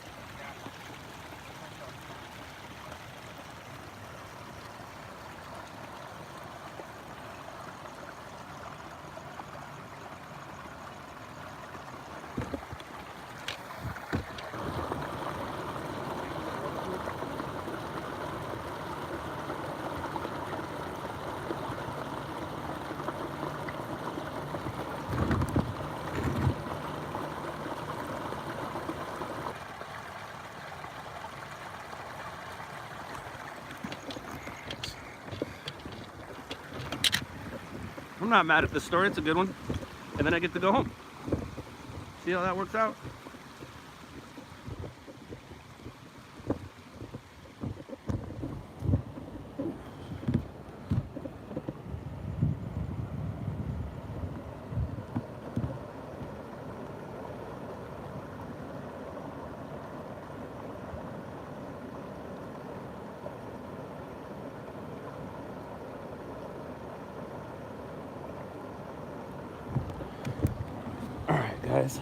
A: I'm not mad at this story, it's a good one. And then I get to go home. See how that works out? All right, guys.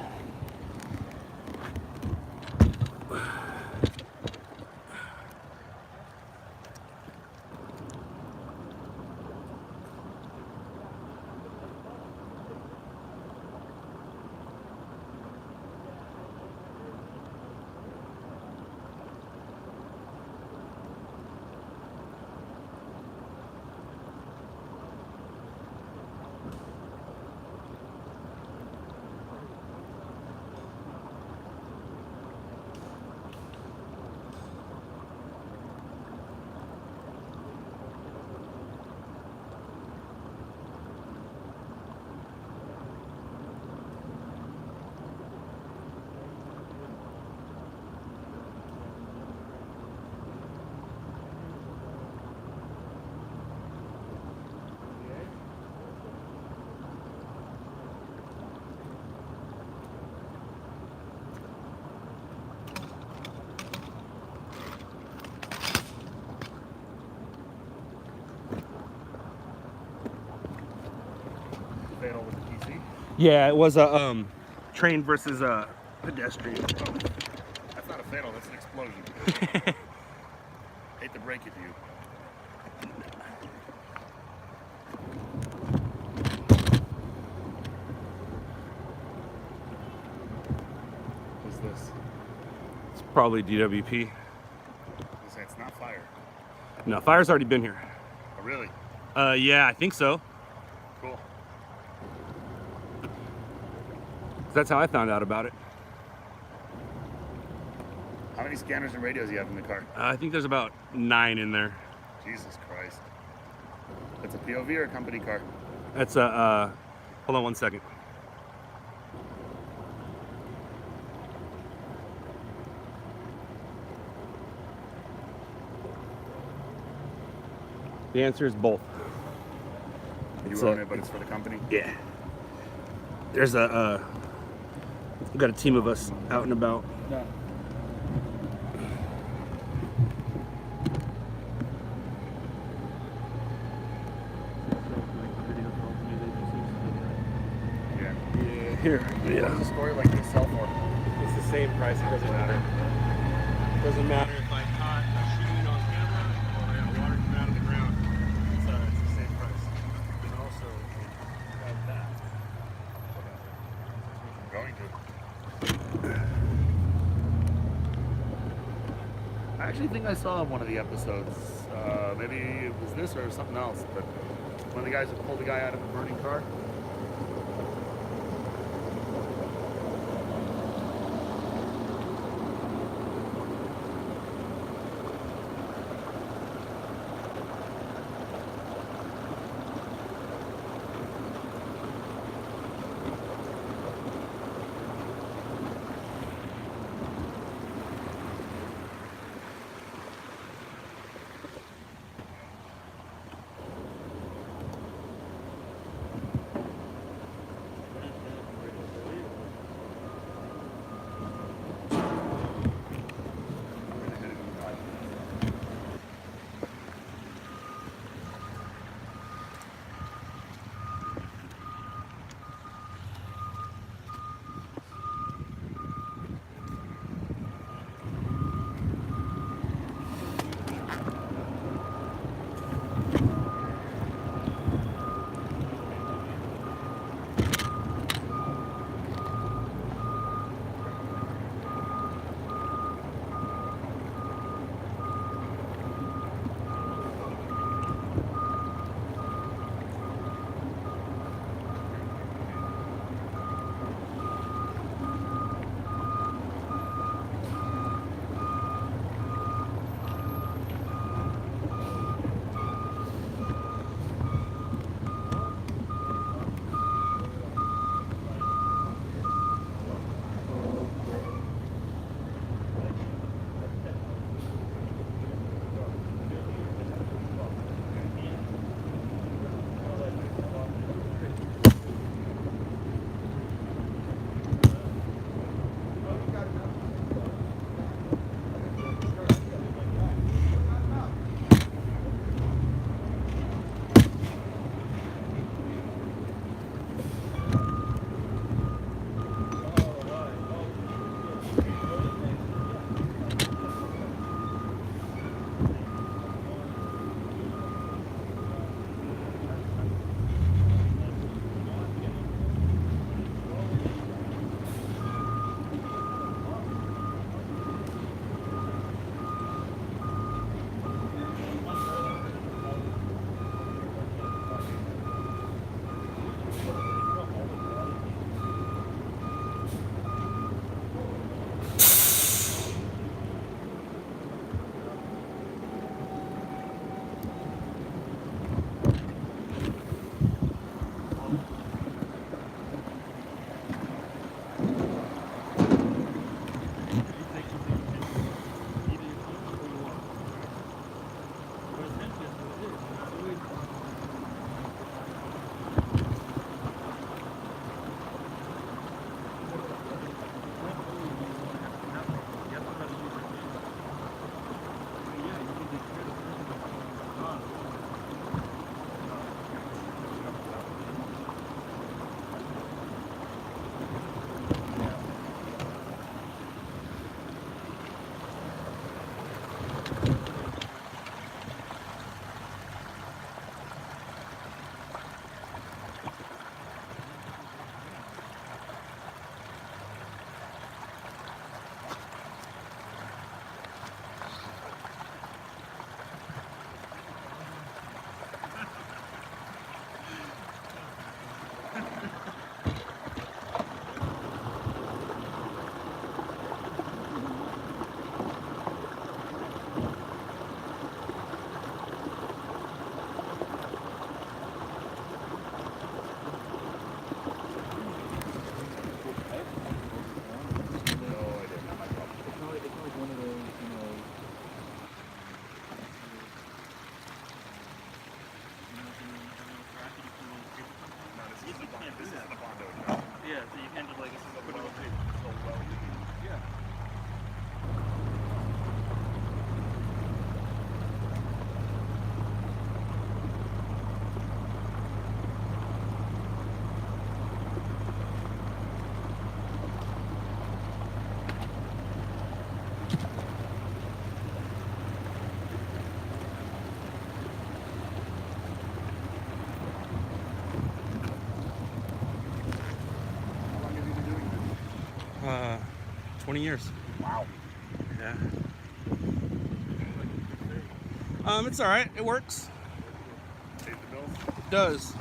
C: fatal with the TC?
I: Yeah, it was a train versus a pedestrian.
C: That's not a fatal, that's an explosion. Hate to break it to you. What's this?
I: It's probably DWP.
C: It's not fire.
I: No, fire's already been here.
C: Oh, really?
I: Yeah, I think so.
C: Cool.
I: That's how I found out about it.
C: How many scanners and radios do you have in the car?
I: I think there's about 9 in there.
C: Jesus Christ. It's a POV or a company car?
I: That's a, hold on one second. The answer is both.
C: You own it, but it's for the company?
I: Yeah. There's a, we've got a team of us out and about.
C: No.
I: Yeah, here.
C: What does a story like this sell for?
I: It's the same price, it doesn't matter. It doesn't matter if I caught a shooting on camera or I have water coming out of the ground. It's the same price. And also have that.
C: I'm going to. I actually think I saw one of the episodes. Maybe it was this or something else, but one of the guys that pulled the guy out of a burning car.
A: 20 years.
C: Wow.
A: Yeah. It's all right. It works.
C: Pays the bills?
A: It does.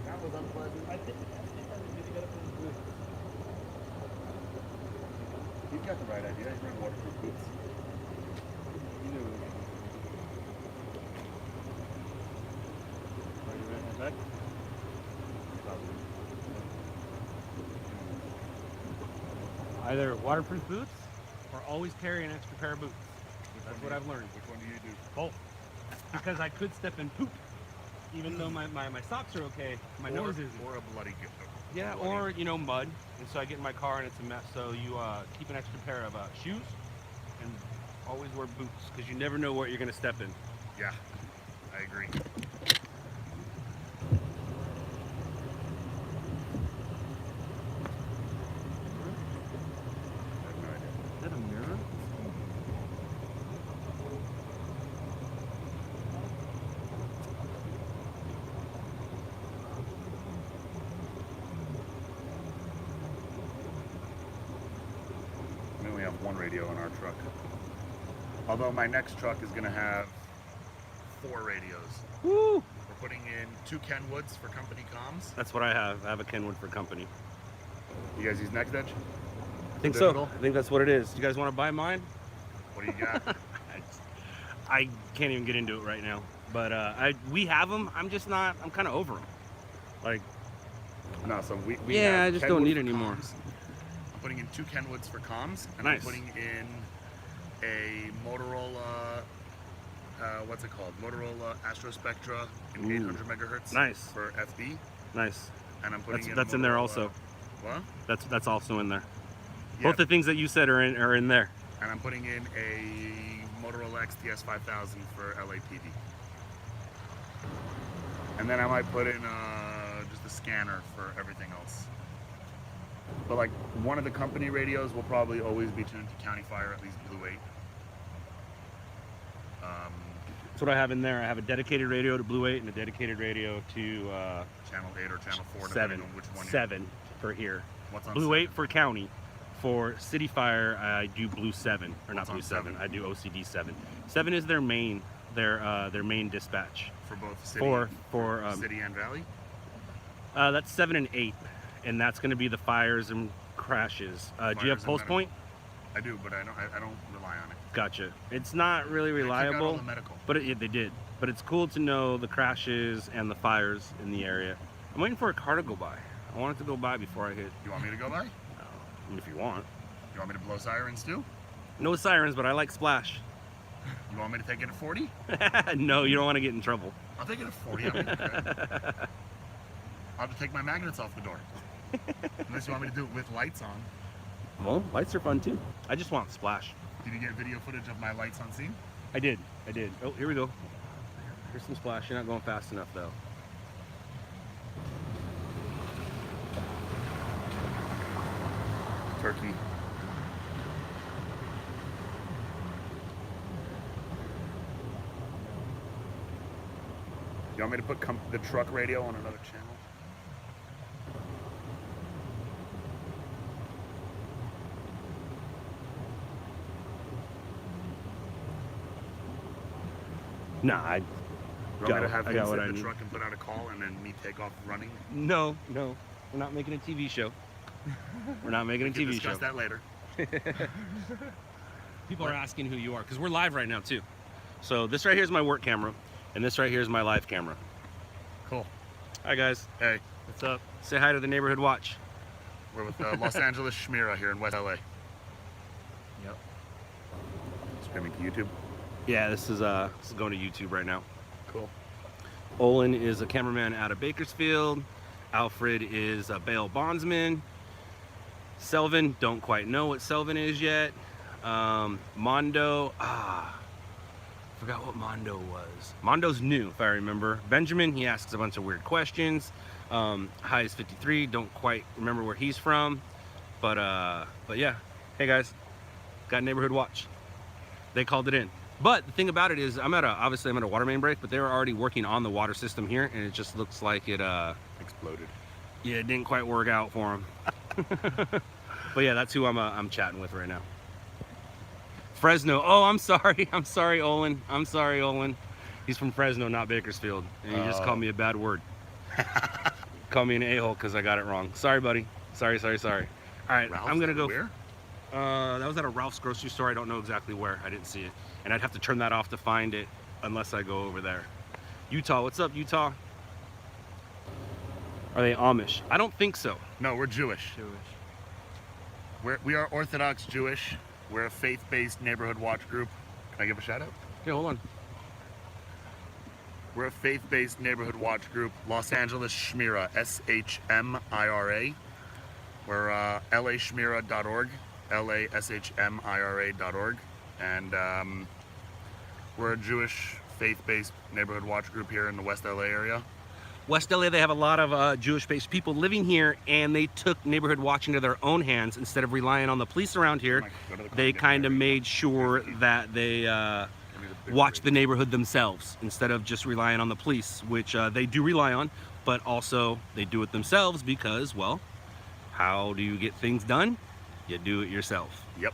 C: That was unpleasant. I think I need to get up in the booth. You've got the right idea. He's wearing waterproof boots. You knew it. Are you ready to head back?
G: Either waterproof boots or always carry an extra pair of boots. That's what I've learned.
C: Which one do you do?
G: Both. Because I could step in poop. Even though my socks are okay, my nose isn't.
C: Or a bloody gift.
G: Yeah, or, you know, mud. And so I get in my car and it's a mess. So you keep an extra pair of shoes and always wear boots because you never know what you're going to step in.
C: Yeah, I agree.
G: Is that a mirror?
C: We only have one radio in our truck. Although my next truck is going to have 4 radios.
G: Woo!
C: We're putting in 2 Kenwoods for company comms.
G: That's what I have. I have a Kenwood for company.
C: You guys use Next Edge?
G: I think so. I think that's what it is. You guys want to buy mine?
C: What do you got?
G: I can't even get into it right now. But we have them. I'm just not. I'm kind of over them. Like.
C: No, so we
G: Yeah,
C: have
G: I just
C: Kenwood
G: don't need
C: for
G: anymore.
C: comms. I'm putting in 2 Kenwoods for comms, and
G: Nice.
C: I'm putting in a Motorola, what's it called? Motorola Astro Spectra in
G: Ooh.
C: 800 megahertz.
G: Nice.
C: For FB.
G: Nice.
C: And I'm putting
G: That's
C: in
G: in there
C: Motorola-
G: also.
C: What?
G: That's also in there.
C: Yeah.
G: Both the things that you said are in there.
C: And I'm putting in a Motorola XTS 5000 for LAPD. And then I might put in just a scanner for everything else. But like one of the company radios will probably always be tuned to County Fire, at least Blue 8.
G: That's what I have in there. I have a dedicated radio to Blue 8 and a dedicated radio to
C: Channel 8 or Channel 4,
G: 7.
C: depending on which one.
G: 7 for here.
C: What's on
G: Blue
C: 7?
G: 8 for county. For City Fire, I do Blue 7, or not
C: What's
G: Blue
C: on
G: 7.
C: 7?
G: I do OCD 7. 7 is their main dispatch.
C: For both city,
G: For
C: city and valley?
G: that's 7 and 8, and that's going to be the fires and crashes. Do you have
C: Fires and
G: Pulse Point?
C: I do, but I don't rely on it.
G: Gotcha. It's not really
C: They took out all
G: reliable,
C: the medical.
G: but they did. But it's cool to know the crashes and the fires in the area. I'm waiting for a car to go by. I want it to go by before I hit.
C: You want me to go by?
G: If you want.
C: You want me to blow sirens too?
G: No sirens, but I like splash.
C: You want me to take it at 40?
G: No, you don't want to get in trouble.
C: I'll take it at 40. I'll just take my magnets off the door. Unless you want me to do it with lights on.
G: Well, lights are fun too. I just want splash.
C: Did you get video footage of my lights on scene?
G: I did. Oh, here we go. Here's some splash. You're not going fast enough though.
C: Turkey. You want me to put the truck radio on another channel?
G: Nah, I
C: You want me to have
G: I
C: him
G: got
C: sit
G: what
C: in
G: I
C: the
G: need.
C: truck and put out a call and then me take off running?
G: No, we're not making a TV show. We're not making a
C: We can
G: TV
C: discuss
G: show.
C: that later.
G: People are asking who you are because we're live right now too. So this right here is my work camera, and this right here is my live camera.
C: Cool.
G: Hi guys.
C: Hey.
G: What's up? Say hi to the neighborhood watch.
C: We're with Los Angeles Shmira here in West LA.
G: Yep.
C: Streaming to YouTube.
G: Yeah, this is going to YouTube right now.
C: Cool.
G: Olin is a cameraman out of Bakersfield. Alfred is a bail bondsman. Selvin, don't quite know what Selvin is yet. Mondo, forgot what Mondo was. Mondo's new, if I remember. Benjamin, he asks a bunch of weird questions. Hi is 53, don't quite remember where he's from. But yeah, hey guys, got neighborhood watch. They called it in. But the thing about it is, obviously I'm at a water main break, but they were already working on the water system here, and it just looks like it
C: exploded.
G: Yeah, it didn't quite work out for him. But yeah, that's who I'm chatting with right now. Fresno. Oh, I'm sorry. I'm sorry, Olin. I'm sorry, Olin. He's from Fresno, not Bakersfield, and he just called me a bad word. Called me an a-hole because I got it wrong. Sorry, buddy. Sorry. All right,
C: Ralph's,
G: I'm gonna go.
C: Where?
G: That was at a Ralph's grocery store. I don't know exactly where. I didn't see it, and I'd have to turn that off to find it unless I go over there. Utah. What's up, Utah? Are they Amish? I don't think so.
C: No, we're Jewish. We are Orthodox Jewish. We're a faith-based neighborhood watch group. Can I give a shout out?
G: Yeah, hold on.
C: We're a faith-based neighborhood watch group. Los Angeles Shmira, S-H-M-I-R-A. We're lashmira.org, LASHMIRA.org. And we're a Jewish faith-based neighborhood watch group here in the West LA area.
G: West LA, they have a lot of Jewish-based people living here, and they took neighborhood watching to their own hands. Instead of relying on the police around here, they kind of made sure that they watch the neighborhood themselves instead of just relying on the police, which they do rely on, but also they do it themselves because, well, how do you get things done? You do it yourself.
C: Yep.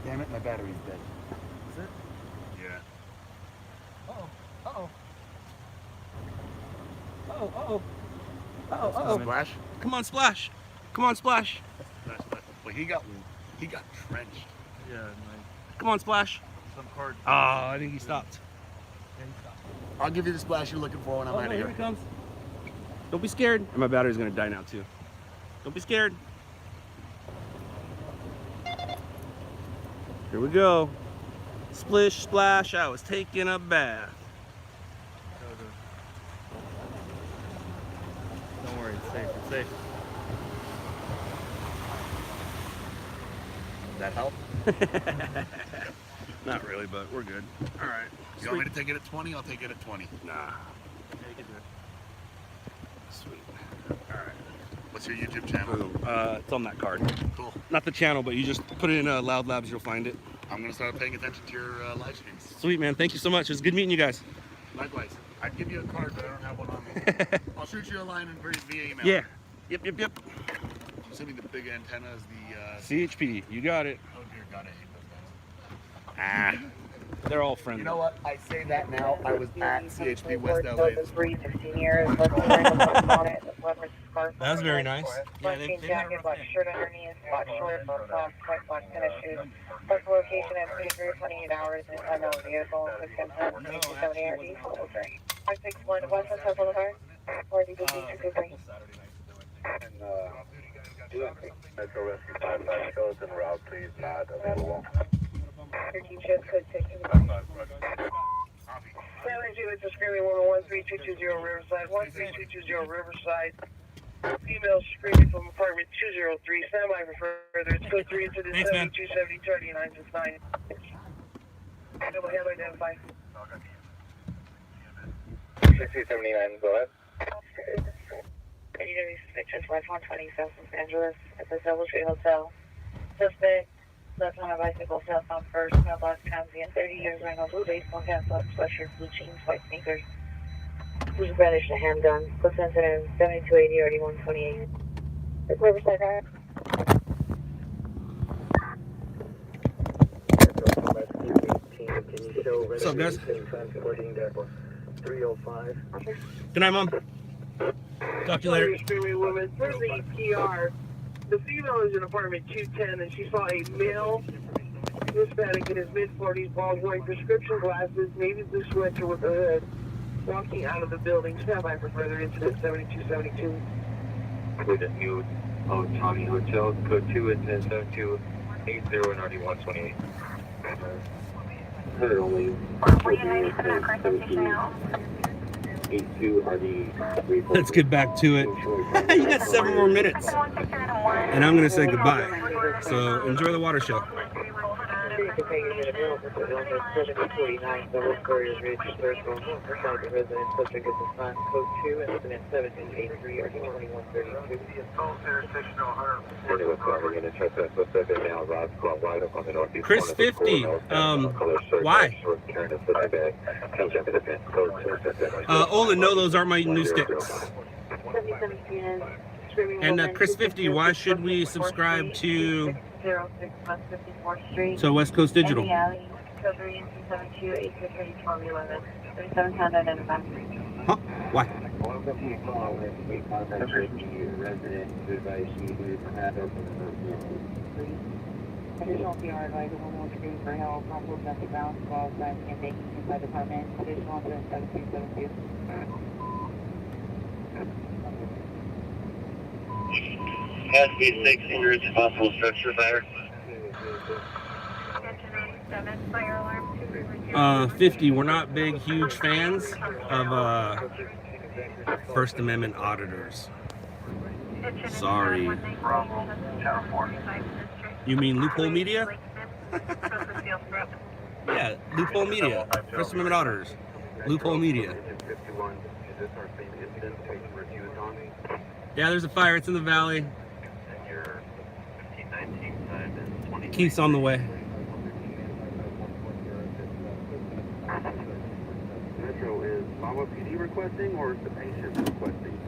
C: Damn it, my battery's dead.
H: Is it?
C: Yeah.
H: Uh-oh.
C: Splash?
G: Come on, Splash. Come on, Splash.
C: Well, he got trenched.
H: Yeah,
G: Come on, Splash.
H: some card.
G: Oh, I think he stopped.
C: I'll give you the splash you're looking for when I'm out of
G: Here
C: here.
G: he comes. Don't be scared. And my battery's gonna die now too. Don't be scared. Here we go. Splish, splash, I was taking a bath.
H: Don't worry, it's safe. It's safe.
C: That help?
G: Not really, but we're good. All right.
C: You want me to take it at 20? I'll take it at 20.
G: Nah.
H: Yeah, you can do it.
G: Sweet. All right.
C: What's your YouTube channel?
G: Boom. It's on that card.
C: Cool.
G: Not the channel, but you just put it in Loud Labs, you'll find it.
C: I'm gonna start paying attention to your live streams.
G: Sweet, man. Thank you so much. It was good meeting you guys.
C: Likewise. I'd give you a card, but I don't have one on me. I'll shoot you a line via email.
G: Yeah. Yep.
C: You send me the big antennas, the
G: CHP, you got it.
C: Oh dear God, I hate those guys.
G: Ah, they're all friendly.
C: You know what? I say that now. I was at CHP West LA.
H: That's very nice.
N: Yeah, they jacket, black shirt underneath, black shorts, black white tennis shoes. Park location at 23:28 hours in unknown vehicle. 610 RD. 561 West Sunset Boulevard. 4D223.
J: And Metro Rescue 55 skeleton route, please, not available.
N: 13 shows code 6. Sailor Jewish is screaming woman 13220 Riverside. 13220 Riverside. Female screaming from apartment 203. Stand by for further. It's code 3 into the 7270 3969. Double handler identify.
J: 6079, go ahead.
N: AW suspect 120 South Los Angeles at the Silver Tree Hotel. Suspect
E: Left on a bicycle, south on first, mailbox transient, 30 years, Rhino blue, baseball cap, black sweatshirt, blue jeans, white sneakers. Who's brandished a handgun? Close sensitive, 7280, already 128. It's Riverside Drive.
I: What's up, guys?
P: Transporting to 305.
I: Good night, Mom. Talk to you later.
N: Screaming woman. Where's the PR? The female is in apartment 210 and she saw a male Hispanic in his mid-40s, bald, wearing prescription glasses, navy blue sweater with a hood, walking out of the building. Stand by for further incident 7272.
J: With a new Tommy Hotel, code 2 is 7280 and RD128. Heard only 82 RD.
I: Let's get back to it. You got 7 more minutes. And I'm going to say goodbye. So enjoy the water show. Chris 50. Why? Olin, no, those aren't my new sticks. And Chris 50, why should we subscribe to West Coast Digital? Huh? Why?
K: Additional PR advisor, one more screen for help, possible domestic violence involved by the inside department. Additional incident 7272.
M: SB6 injuries to possible structure fire.
I: 50, we're not big, huge fans of First Amendment auditors. Sorry. You mean Loophole Media? Yeah, Loophole Media. First Amendment auditors. Loophole Media. Yeah, there's a fire. It's in the valley. Keith's on the way.
J: Metro, is Lava PD requesting or is the patient requesting?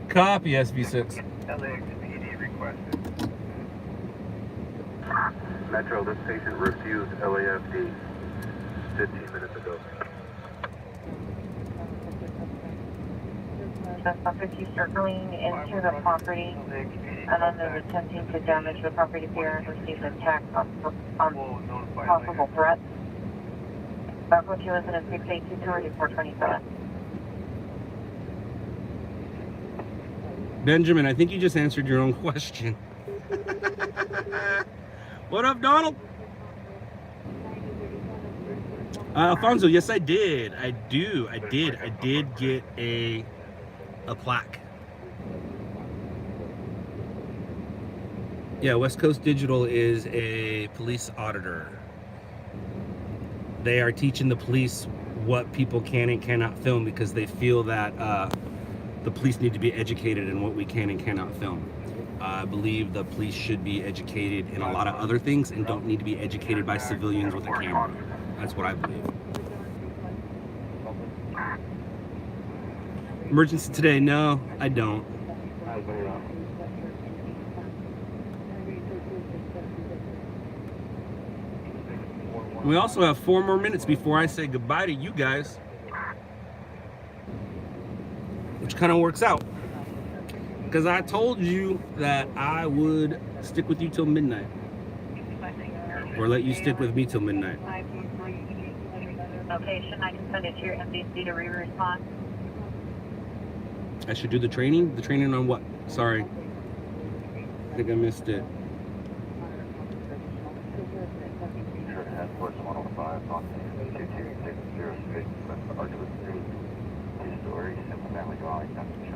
I: Copy, SB6.
J: LAXPD requested. Metro, this patient refused LAFD 15 minutes ago.
E: Just 50 circling into the property and then is attempting to damage the property here and receives an attack on possible threats. Bravo 2 incident 682 already 427.
I: Benjamin, I think you just answered your own question. What up, Donald? Alfonso, yes, I did. I did get a plaque. Yeah, West Coast Digital is a police auditor. They are teaching the police what people can and cannot film because they feel that the police need to be educated in what we can and cannot film. I believe the police should be educated in a lot of other things and don't need to be educated by civilians with a camera. That's what I believe. Emergency today? No, I don't. We also have 4 more minutes before I say goodbye to you guys, which kind of works out because I told you that I would stick with you till midnight, or let you stick with me till midnight.
E: Location, I can send it to your MDC to re-respond.
I: I should do the training? The training on what? Sorry. I think I missed it.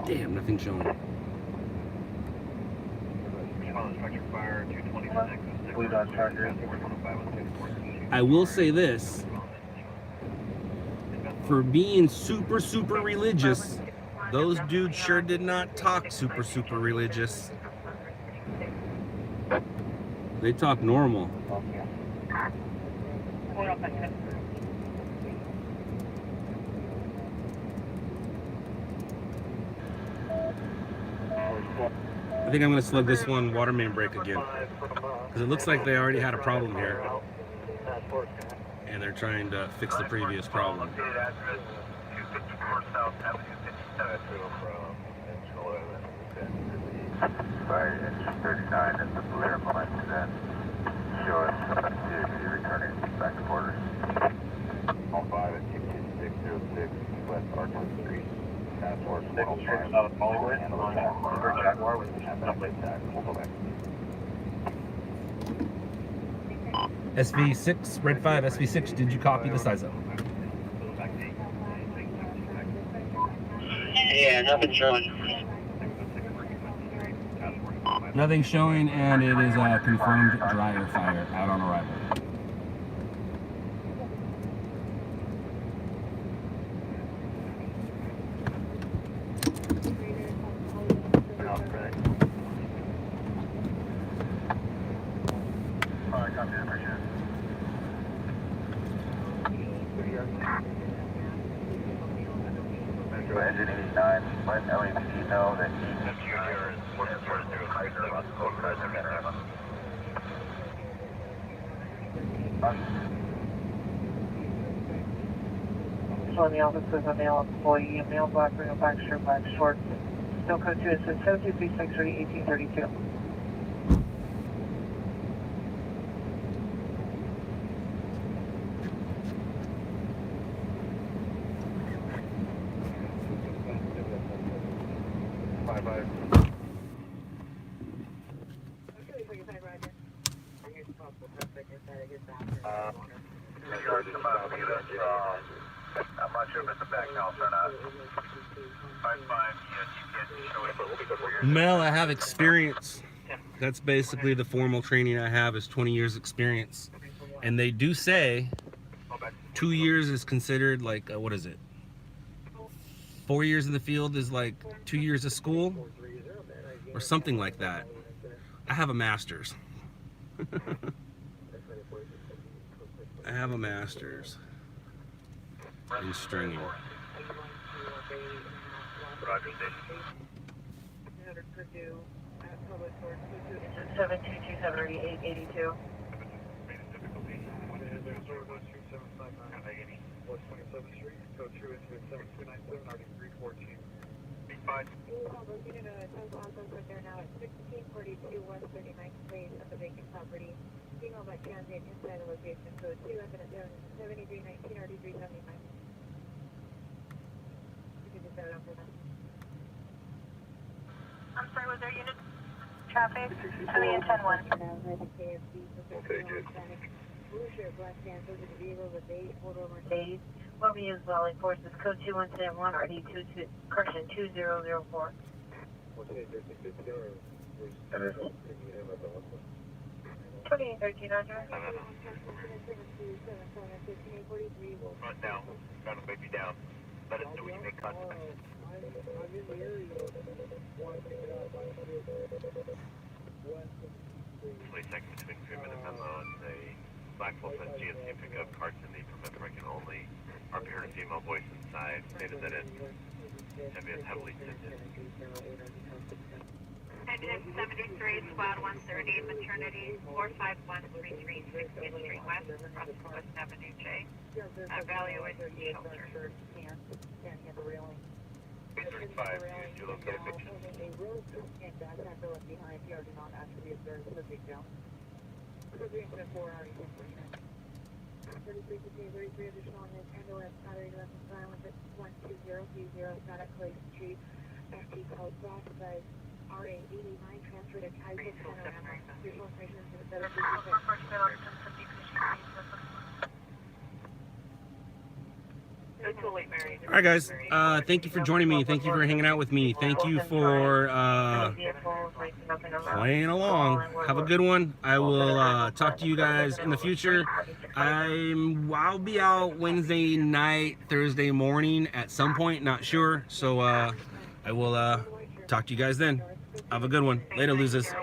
I: Damn, nothing showing. I will say this. For being super religious, those dudes sure did not talk super religious.
G: They talk normal. I think I'm gonna slug this one water main break again, because it looks like they already had a problem here, and they're trying to fix the previous problem.
Q: By 39 at the Blair line then show us CAC returning back to quarters. All 5 at 606 West Arkansas Street. Task Force 6 out of Hollywood and River Jaguar with a plate tag. We'll go back.
I: SV6, Red 5, SV6, did you copy the size up?
M: Yeah, nothing showing.
I: Nothing showing, and it is a confirmed dryer fire out on arrival.
Q: Engine 89, let LAPD know that he is working towards new Kaiser, lots of cold Kaiser, Panorama.
N: So in the office with a male employee, a male black ring, black shirt, black shorts. Still code 2 is 7236 1832.
Q: I'm not sure if it's a back house or not. 55,
G: Mel, I have experience. That's basically the formal training I have is 20 years experience. And they do say 2 years is considered like, what is it? 4 years in the field is like 2 years of school or something like that. I have a master's. I have a master's in stringing.
N: 7227
E: Female by transient inside the location code 2, infinite 7319 RD379. You can just set it up for that. I'm sorry, was there unit traffic? Coming in 10-1.
Q: Okay, good.
E: Blue shirt, black pants, over the vehicle with beige, pulled over days. Will be used while enforces code 2171 RD22, correction 2004.
Q: Okay,
E: 2813, Roger.
Q: Front down. Got him baby down. Let us know when you make contact. Play second between 3-minute memo and say Black Wolf and GSC pickup carts in need from American only. RP heard a female voice inside. Stated that it is heavily tinted.
E: Engine 73, squad 130, maternity 45133 16th Street West, across West Avenue J. Evaluation shelter.
Q: 835, you locate a picture.
E: Additional on this ambulance, battery left silent at 12030, Static Place Street, FT code block by RA 89, transfer to Kaiser Panorama. Visual information to the better.
G: All right, guys. Thank you for joining me. Thank you for hanging out with me. Thank you for playing along. Have a good one. I will talk to you guys in the future. I'll be out Wednesday night, Thursday morning at some point. Not sure. So I will talk to you guys then. Have a good one. Later, losers.